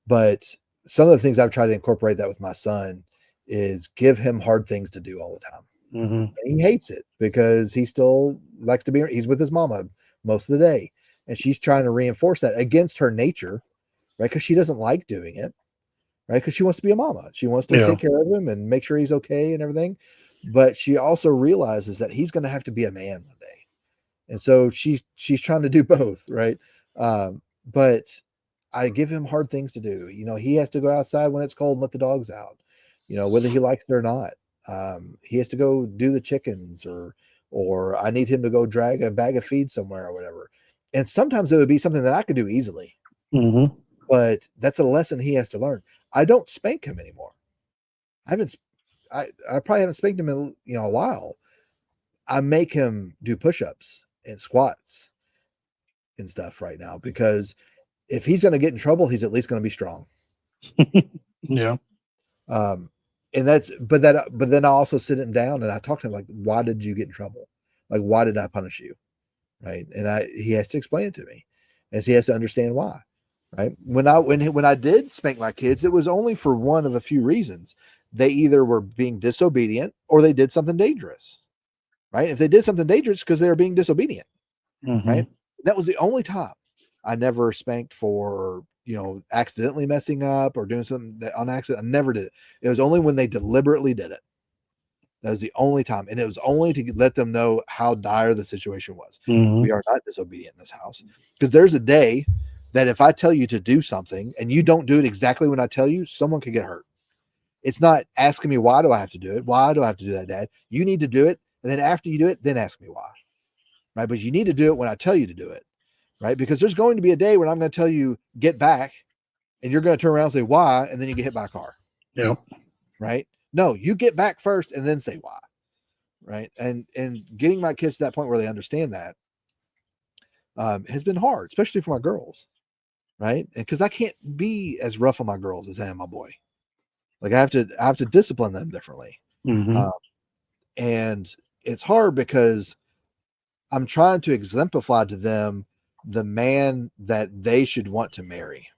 But some of the things I've tried to incorporate that with my son is give him hard things to do all the time. Mm-hmm. And he hates it because he still likes to he's with his mama most of the day. And she's trying to reinforce that against her nature, right? Because she doesn't like doing it, right? Because she wants to be a mama. She wants to take care of him and make sure he's okay and everything. But she also realizes that he's going to have to be a man one day. And so she's trying to do both, right? But I give him hard things to do. He has to go outside when it's cold and let the dogs out, whether he likes it or not. He has to go do the chickens or I need him to go drag a bag of feed somewhere or whatever. And sometimes it would be something that I could do easily, but that's a lesson he has to learn. I don't spank him anymore. I probably haven't spanked him in, a while. I make him do push-ups and squats and stuff right now, because if he's going to get in trouble, he's at least going to be strong. Yeah. But then I also sit him down and I talk to him like, why did you get in trouble? Like, why did I punish you? Right. And he has to explain it to me, and so he has to understand why. Right. When I did spank my kids, it was only for one of a few reasons. They either were being disobedient or they did something dangerous. Right. If they did something dangerous, because they were being disobedient. Right. That was the only time. I never spanked for, accidentally messing up or doing something that on accident. I never did it. It was only when they deliberately did it. That was the only time. And it was only to let them know how dire the situation was. We are not disobedient in this house. Because there's a day that if I tell you to do something and you don't do it exactly when I tell you, someone could get hurt. It's not asking me, why do I have to do it? Why do I have to do that, Dad? You need to do it. And then after you do it, then ask me why. Right. But you need to do it when I tell you to do it. Right. Because there's going to be a day when I'm going to tell you, get back, and you're going to turn around and say why, and then you get hit by a car. Yeah. Right. No, you get back first and then say why. Right. And getting my kids to that point where they understand that has been hard, especially for my girls. Right. Because I can't be as rough on my girls as I am my boy. Like I have to discipline them differently. And it's hard because I'm trying to exemplify to them the man that they should want to marry.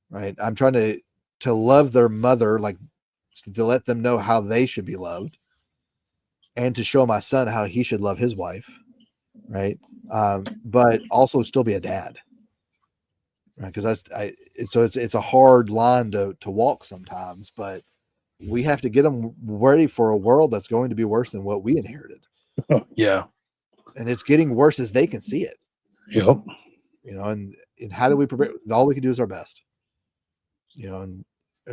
Right. I'm trying to love their mother, like to let them know how they should be loved, and to show my son how he should love his wife. Right. But also still be a dad. Right. Because it's a hard line to walk sometimes, but we have to get them ready for a world that's going to be worse than what we inherited. Yeah. And it's getting worse as they can see it. Yep. And how do we prepare? All we can do is our best. And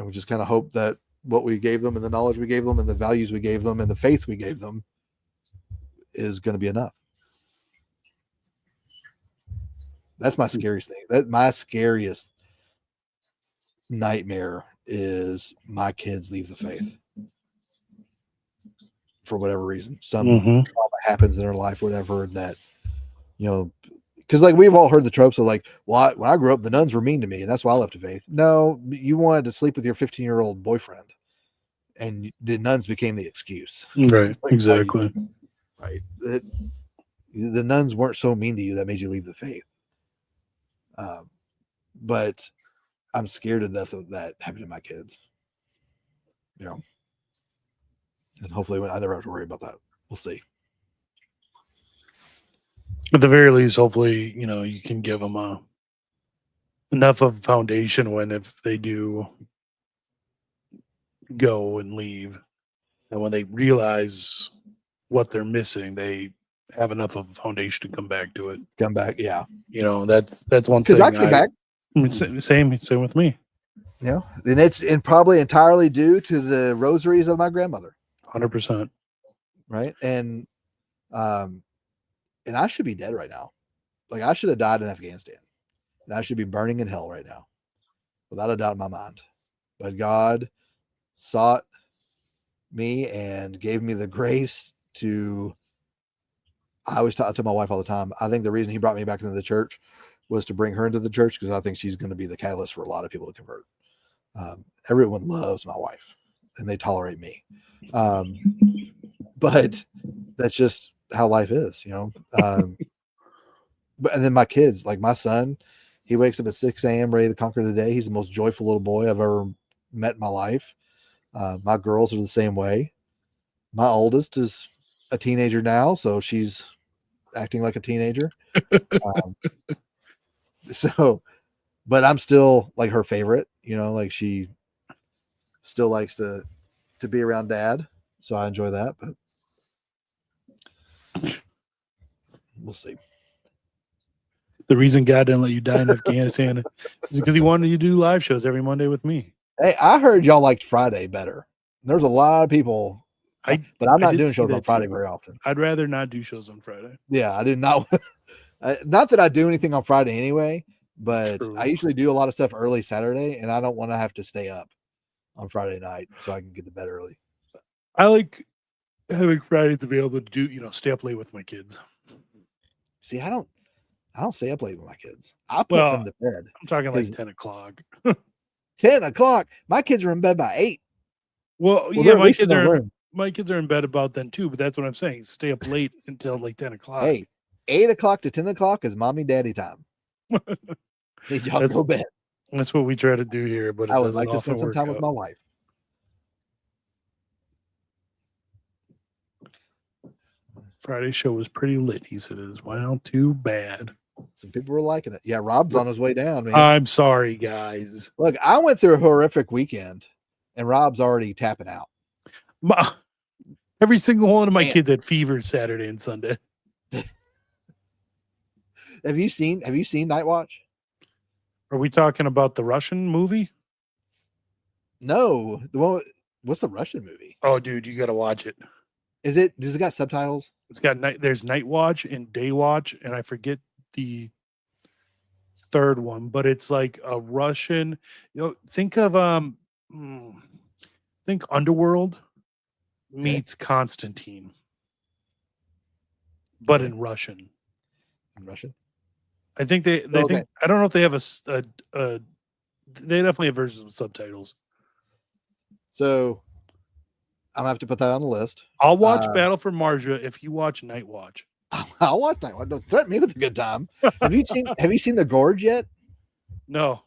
we just kind of hope that what we gave them and the knowledge we gave them and the values we gave them and the faith we gave them is going to be enough. That's my scariest thing. That my scariest nightmare is my kids leave the faith for whatever reason. Some trauma happens in their life, whatever, and that, because like we've all heard the tropes of like, well, when I grew up, the nuns were mean to me, and that's why I left the faith. No, you wanted to sleep with your 15-year-old boyfriend, and the nuns became the excuse. Right. Like, Exactly. Right. The nuns weren't so mean to you that made you leave the faith. But I'm scared to death of that happening to my kids. And hopefully I never have to worry about that. We'll see. At the very least, hopefully, you can give them enough of a foundation when if they do go and leave, and when they realize what they're missing, they have enough of a foundation to come back to it. Come back, yeah. That's one thing. Because I came back. Same with me. And it's probably entirely due to the rosaries of my grandmother. 100%. Right. And I should be dead right now. Like I should have died in Afghanistan, and I should be burning in hell right now, without a doubt in my mind. But God sought me and gave me the grace to. I always talk to my wife all the time. I think the reason He brought me back into the church was to bring her into the church, because I think she's going to be the catalyst for a lot of people to convert. Everyone loves my wife, and they tolerate me, but that's just how life is, but and then my kids, like my son, he wakes up at 6 a.m. ready to conquer the day. He's the most joyful little boy I've ever met in my life. My girls are the same way. My oldest is a teenager now, so she's acting like a teenager. But I'm still like her favorite, like she still likes to be around dad. So I enjoy that, but we'll see. The reason God didn't let you die in Afghanistan is because He wanted you to do live shows every Monday with me. Hey, I heard y'all liked Friday better. There's a lot of people, but I'm not doing shows on Friday very often. I'd rather not do shows on Friday. Yeah, I did not. Not that I do anything on Friday anyway, but True. I usually do a lot of stuff early Saturday, and I don't want to have to stay up on Friday night so I can get to bed early. I like having Friday to be able to do, stay up late with my kids. See, I don't stay up late with my kids. I put them to bed. I'm talking like 10 o'clock. 10 o'clock. My kids are in bed by 8. Well, yeah, my kids are in bed about then too, but that's what I'm saying. Stay up late until like 10 o'clock. Hey, 8 o'clock to 10 o'clock is mommy daddy time. Need y'all to go to bed. That's what we try to do here, but I would like to spend some time with my wife. Friday's show was pretty lit, he says. Wow, too bad. Some people were liking it. Yeah, Rob's on his way down, man. I'm sorry, guys. Look, I went through a horrific weekend, and Rob's already tapping out. Every single one of my kids had fever Saturday and Sunday. Have you seen Night Watch? Are we talking about the Russian movie? No, the one. What's the Russian movie? Oh, dude, you got to watch it. Does it got subtitles? It's got there's Night Watch and Day Watch, and I forget the third one, but it's like a Russian. Think of think Underworld meets Constantine, but in Russian. In Russian. I think they think, I don't know if they have they definitely have versions with subtitles. So I'm gonna have to put that on the list. I'll watch Battle for Marja if you watch Night Watch. I'll watch Night Watch. Don't threaten me with a good time. Have you seen The Gorge yet? No.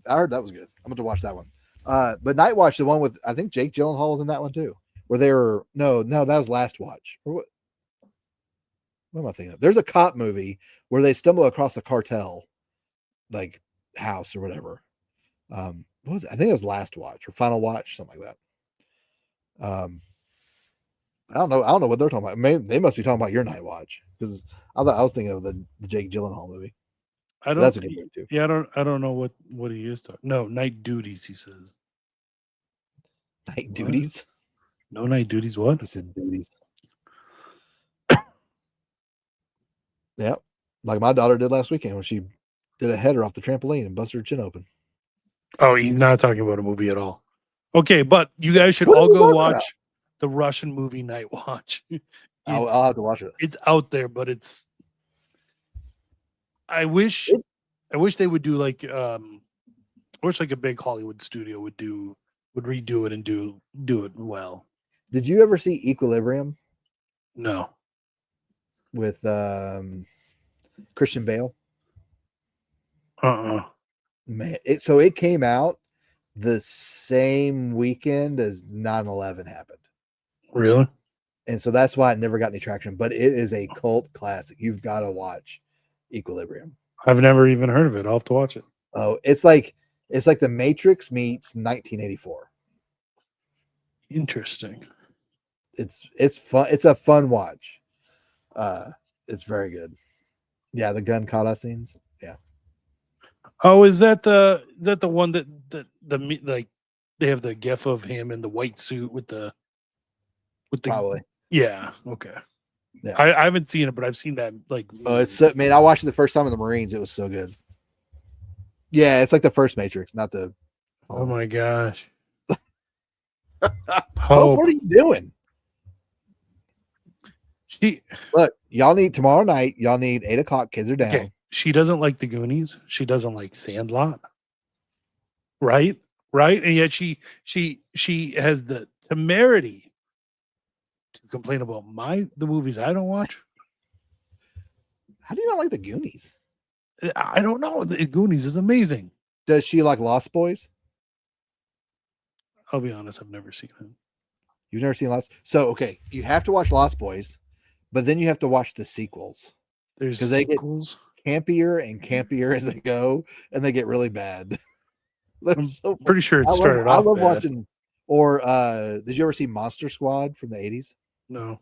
I heard that was good. I'm going to watch that one. But Night Watch, the one with, I think Jake Gyllenhaal was in that one too. Where they were, no, that was Last Watch. Or what am I thinking of? There's a cop movie where they stumble across a cartel, like house or whatever. What was it? I think it was Last Watch or Final Watch, something like that. I don't know what they're talking about. Maybe they must be talking about your Night Watch, because I was thinking of the Jake Gyllenhaal movie. I don't. That's a good movie too. Yeah, I don't know what he is talking. No, Night Duties. He says. Night Duties. No Night Duties. What? He said duties. Yep, like my daughter did last weekend when she did a header off the trampoline and busted her chin open. Oh, he's not talking about a movie at all. Okay, but you guys should What are all we go talking watch about? the Russian movie Night Watch. I'll have to watch it. It's out there, but it's. I wish they would do like I wish like a big Hollywood studio would redo it and do it well. Did you ever see Equilibrium No. with Christian Bale? Man, it came out the same weekend as 9/11 happened. Really? And so that's why it never got any traction, but it is a cult classic. You've got to watch Equilibrium. I've never even heard of it. I'll have to watch it. Oh, it's like The Matrix meets 1984. Interesting. It's fun. It's a fun watch. It's very good. Yeah, the gun kata scenes. Yeah. Oh, is that the one that like they have the gif of him in the white suit with the Probably. Yeah. Okay. Yeah. I haven't seen it, but I've seen that like. Oh, it's man. I watched it the first time in the Marines. It was so good. Yeah, it's like the first Matrix, not the. Oh my gosh. Oh, what are you doing? Look, y'all need tomorrow night. Y'all need 8 o'clock. Kids are down. Okay. She doesn't like the Goonies. She doesn't like Sandlot. Right? And yet she has the temerity to complain about the movies I don't watch. How do you not like the Goonies? I don't know. The Goonies is amazing. Does she like Lost Boys? I'll be honest, I've never seen it. You've never seen Lost? So okay, you have to watch Lost Boys, but then you have to watch the sequels. There's sequels. They get campier and campier as they go, and they get really bad. I'm so pretty sure it started off. I love bad. watching. Or did you ever see Monster Squad from the 80s? No.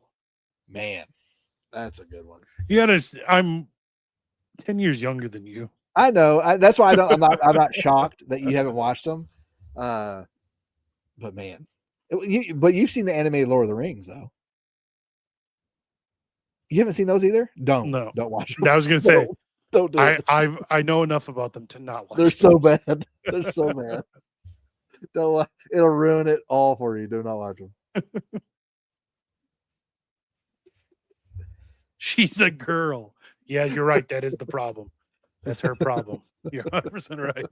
Man, that's a good one. You gotta. I'm 10 years younger than you. I know. That's why I'm not shocked that you haven't watched them. But man, but you've seen the animated Lord of the Rings though. You haven't seen those either? Don't watch them. I was gonna say, don't do it. I know enough about them to not watch. They're so bad. They're so bad. Don't. It'll ruin it all for you. Do not watch them. She's a girl. Yeah, you're right. That is the problem. That's her problem. You're 100% right.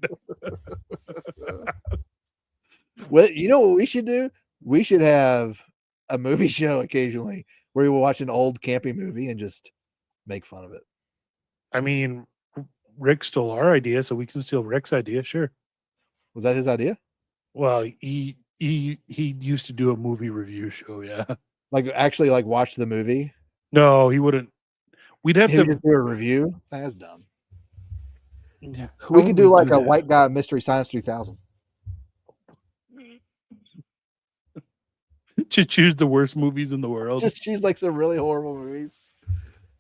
Well, you know what we should do? We should have a movie show occasionally where we will watch an old campy movie and just make fun of it. I mean, Rick stole our idea, so we can steal Rick's idea. Sure. Was that his idea? Well, he used to do a movie review show. Yeah. Like actually, like watch the movie. No, he wouldn't. We'd have to just do a review. That's dumb. Yeah, we could do like a white guy mystery science 3000. To choose the worst movies in the world. Just choose like some really horrible movies.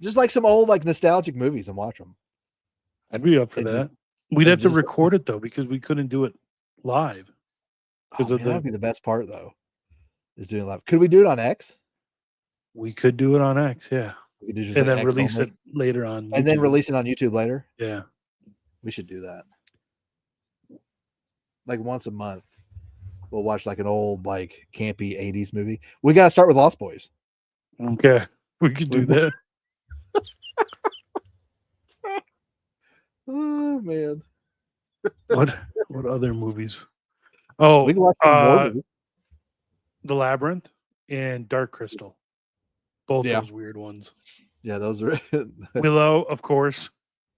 Just like some old like nostalgic movies and watch them. I'd be up for that. We'd have to record it though because we couldn't do it live. Because that'd be the best part though. Is doing live. Could we do it on X? We could do it on X, yeah. And then release it later on YouTube. And then release it on YouTube later. Yeah. We should do that. Like once a month. We'll watch like an old like campy 80s movie. We gotta start with Lost Boys. Okay. We could do that. Oh man. What other movies? Oh, we can watch more movies. The Labyrinth and Dark Crystal. Both Yeah. those weird ones. Yeah, those are. Willow, of course.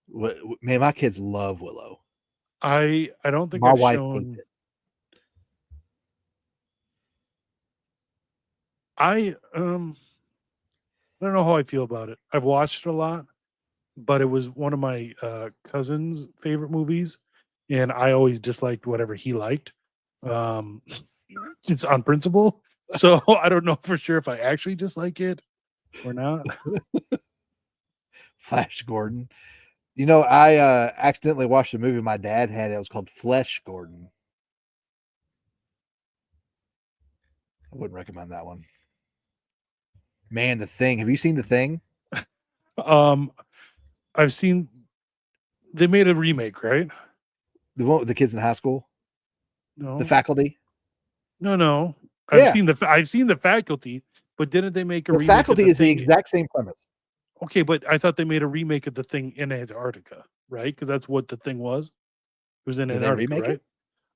Man, my kids love Willow. I don't think My I've wife shown. hates it. I don't know how I feel about it. I've watched it a lot, but it was one of my cousin's favorite movies, and I always disliked whatever he liked. It's on principle. So I don't know for sure if I actually dislike it or not. Flash Gordon. You know, I accidentally watched a movie my dad had. It was called Flesh Gordon. I wouldn't recommend that one. Man, The Thing. Have you seen The Thing? I've seen they made a remake, right? The one with the kids in high school? No, The Faculty? no. Yeah. I've seen the Faculty, but didn't they make a The remake? Faculty of is the Thing? exact same premise. Okay, but I thought they made a remake of The Thing in Antarctica, right? Because that's what The Thing was. It was in Did they Antarctica, remake it? right?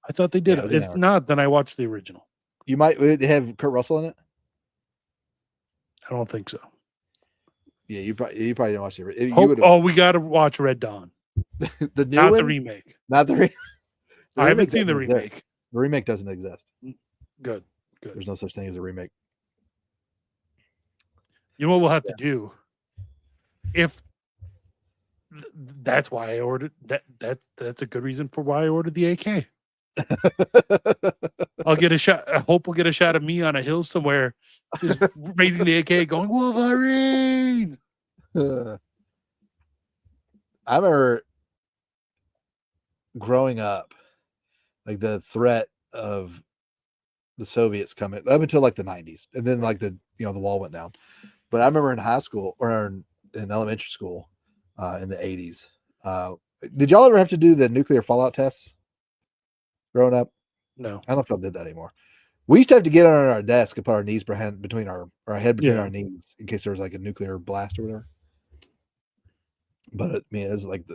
I thought they did. Yeah, it was in If Antarctica. not, then I watched the original. You might have Kurt Russell in it. I don't think so. Yeah, you probably didn't watch it. You would've- Oh, we got to watch Red Dawn, the new not one, the remake. not the. I haven't seen the remake. The remake doesn't exist. Good. There's no such thing as a remake. You know what we'll have to do? If that's why I ordered that's a good reason for why I ordered the AK. I'll get a shot. I hope we'll get a shot of me on a hill somewhere, just raising the AK, going Wolverine. I remember growing up, like the threat of the Soviets coming up until like the 90s, and then like the wall went down. But I remember in high school or in elementary school in the 80s. Did y'all ever have to do the nuclear fallout tests growing up? No. I don't know if y'all did that anymore. We used to have to get on our desk and put our knees between our head between our knees in case there was like a nuclear blast or whatever. But it was like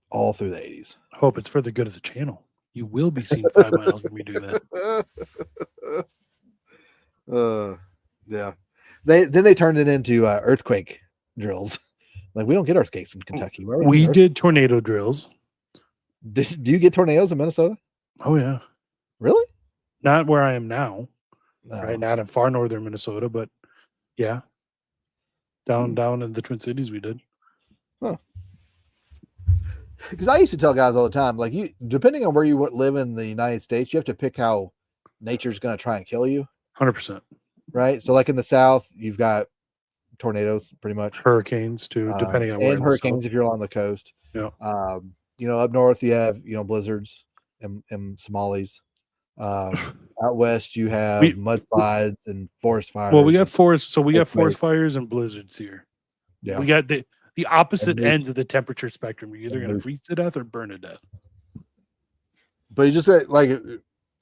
all through the 80s. Hope it's for the good of the channel. You will be seen 5 miles when we do that. Yeah. They turned it into earthquake drills. Like, we don't get earthquakes in Kentucky. We did tornado drills. Do you get tornadoes in Minnesota? Oh yeah. Really? Not where I am now. No. Right, not in far northern Minnesota, but yeah, down in the Twin Cities we did. Huh. Because I used to tell guys all the time, like, you, depending on where you live in the United States, you have to pick how nature's going to try and kill you. 100%. Right. So, like in the South, you've got tornadoes, pretty much. Hurricanes too, depending on where. And hurricanes if you're along the coast. Yeah. Up north you have blizzards and Somalis. Out west you have mudslides and forest fires. Well, we got forest, so we got forest fires and blizzards here. Yeah. We got the opposite ends of the temperature spectrum. You're either going to freeze to death or burn to death. But you just said, like,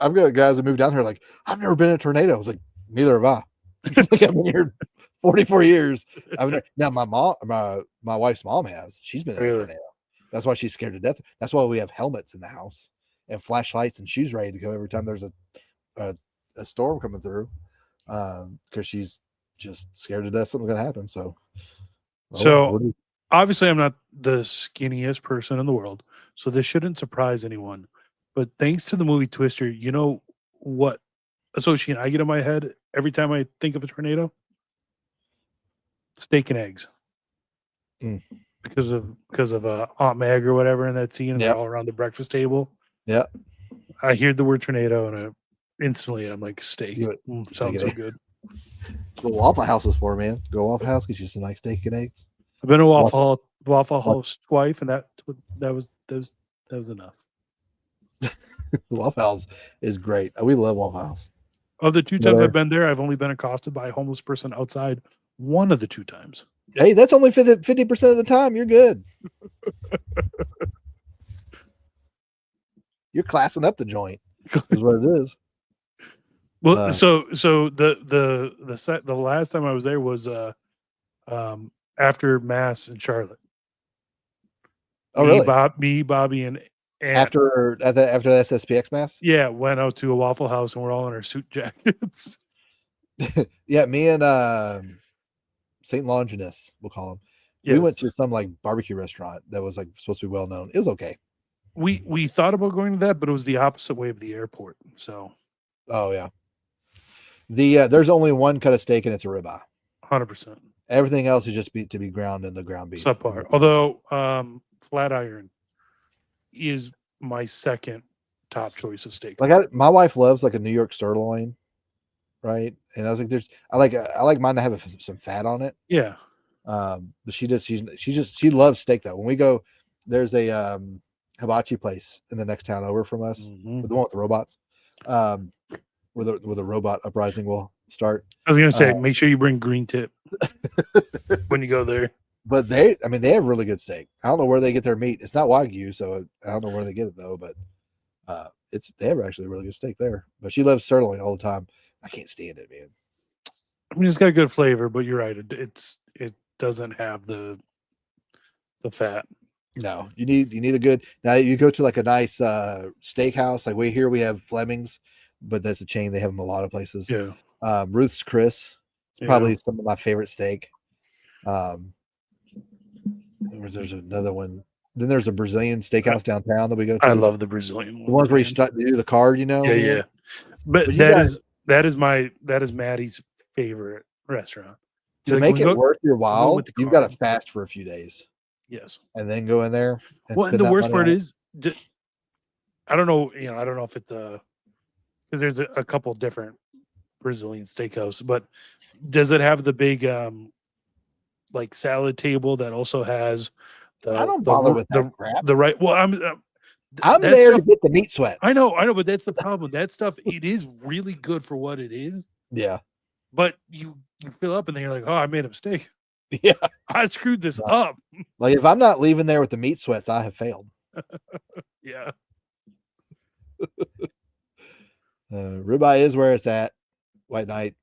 I've got guys that moved down here like, I've never been in a tornado. I was like, neither have I. Like, I've been here 44 years. Now my wife's mom has. She's been in a tornado. That's why she's scared to death. That's why we have helmets in the house and flashlights and shoes ready to go every time there's a storm coming through. Because she's just scared to death something's gonna happen. So obviously I'm not the skinniest person in the world, so this shouldn't surprise anyone. But thanks to the movie Twister, you know what association I get in my head every time I think of a tornado? Steak and eggs. Because of Aunt Meg or whatever in that scene, and they're all around the breakfast table. Yeah. I hear the word tornado and instantly I'm like, steak. Sounds so good. That's what Waffle House is for, man. Go to Waffle House, get you some nice steak and eggs. I've been to Waffle House twice, and that was enough. Waffle House is great. We love Waffle House. Of the 2 times I've been there, I've only been accosted by a homeless person outside one of the 2 times. Hey, that's only 50% of the time. You're good. You're classing up the joint. Is what it is. Well, so the last time I was there was after Mass in Charlotte. Oh, really? Me, Bobby, and after the SSPX Mass. Yeah, went out to a Waffle House and we're all in our suit jackets. Yeah, me and Saint Longinus, we'll call him. We went to some like barbecue restaurant that was like supposed to be well known. It was okay. We thought about going to that, but it was the opposite way of the airport. So Oh yeah. There's only one cut of steak and it's a ribeye. 100%. Everything else is just to be ground into ground beef. Subpar. Although Flatiron is my second top choice of steak. Like my wife loves like a New York sirloin, right? And I was like, I like mine to have some fat on it. Yeah. But she loves steak though. When we go, there's a hibachi place in the next town over from us, the one with the robots, where the robot uprising will start. I was gonna say, make sure you bring green tip when you go there. But they have really good steak. I don't know where they get their meat. It's not Wagyu, so I don't know where they get it though. But they have actually really good steak there. But she loves sirloin all the time. I can't stand it, man. I mean, it's got good flavor, but you're right. It doesn't have the fat. No, you need a good. Now you go to like a nice steakhouse. Like we have Fleming's, but that's a chain. They have them a lot of places. Yeah. Ruth's Chris. It's probably some of my favorite steak. There's another one. Then there's a Brazilian steakhouse downtown that we go to. I love the Brazilian one. The ones where you do the card, you know. Yeah. But that is Maddie's favorite restaurant. To make it worth your while, you've got to fast for a few days. Yes. And then go in there. And the worst part is, I don't know. I don't know if it's because there's a couple different Brazilian steakhouse, but does it have the big like salad table that also has I don't bother with that crap. The right. Well, I'm there to get the meat sweats. I know, but that's the problem. That stuff, it is really good for what it is. Yeah. But you fill up and then you're like, oh, I made a mistake. Yeah. I screwed this up. Like if I'm not leaving there with the meat sweats, I have failed. Yeah. Ribeye is where it's at. White Knight.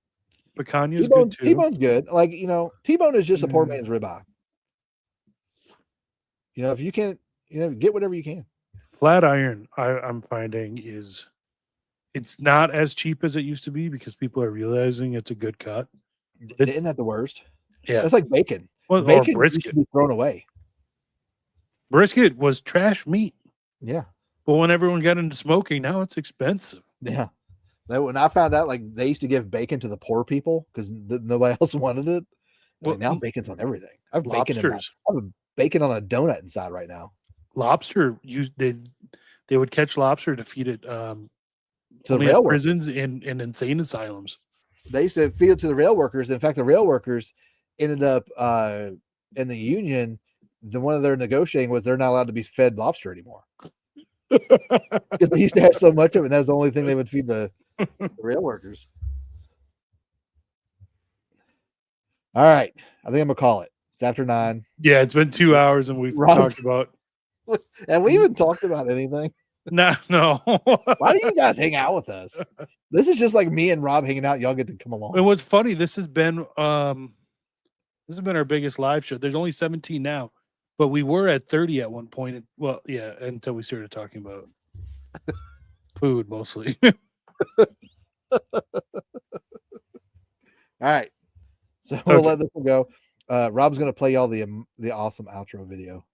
Picanha is good too. T-bone's good. Like, T-bone is just a poor man's ribeye. If you can't, get whatever you can. Flatiron, I'm finding it's not as cheap as it used to be because people are realizing it's a good cut. Isn't that the worst? Yeah. It's like bacon. Well, bacon brisket. used to be thrown away. Brisket was trash meat. Yeah. But when everyone got into smoking, now it's expensive. Yeah. When I found out, like, they used to give bacon to the poor people because nobody else wanted it. Well, now bacon's on everything. I have bacon on a donut inside right now. Lobster, they would catch lobster to feed it to the rail prisons and insane asylums. They used to feed it to the rail workers. In fact, the rail workers ended up in the union. One of their negotiating was they're not allowed to be fed lobster anymore because they used to have so much of it. And that's the only thing they would feed the rail workers. All right, I think I'm gonna call it. It's after 9. Yeah, it's been 2 hours and we've talked about. And we even talked about anything? No. Why do you guys hang out with us? This is just like me and Rob hanging out. Y'all get to come along. And what's funny, this has been our biggest live show. There's only 17 now, but we were at 30 at one point. Well, yeah, until we started talking about food mostly. All right, so we'll let this one go. Rob's gonna play y'all the awesome outro video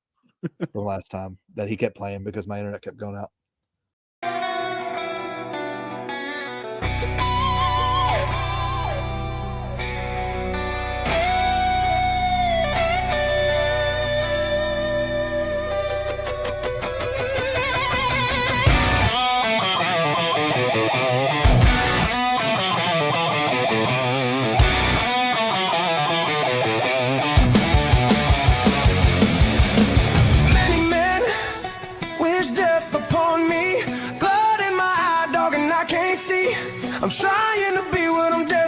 from last time that he kept playing because my internet kept going out. Many men wish death upon me. Blood in my eye, dog, and I can't see. I'm trying to be what I'm destined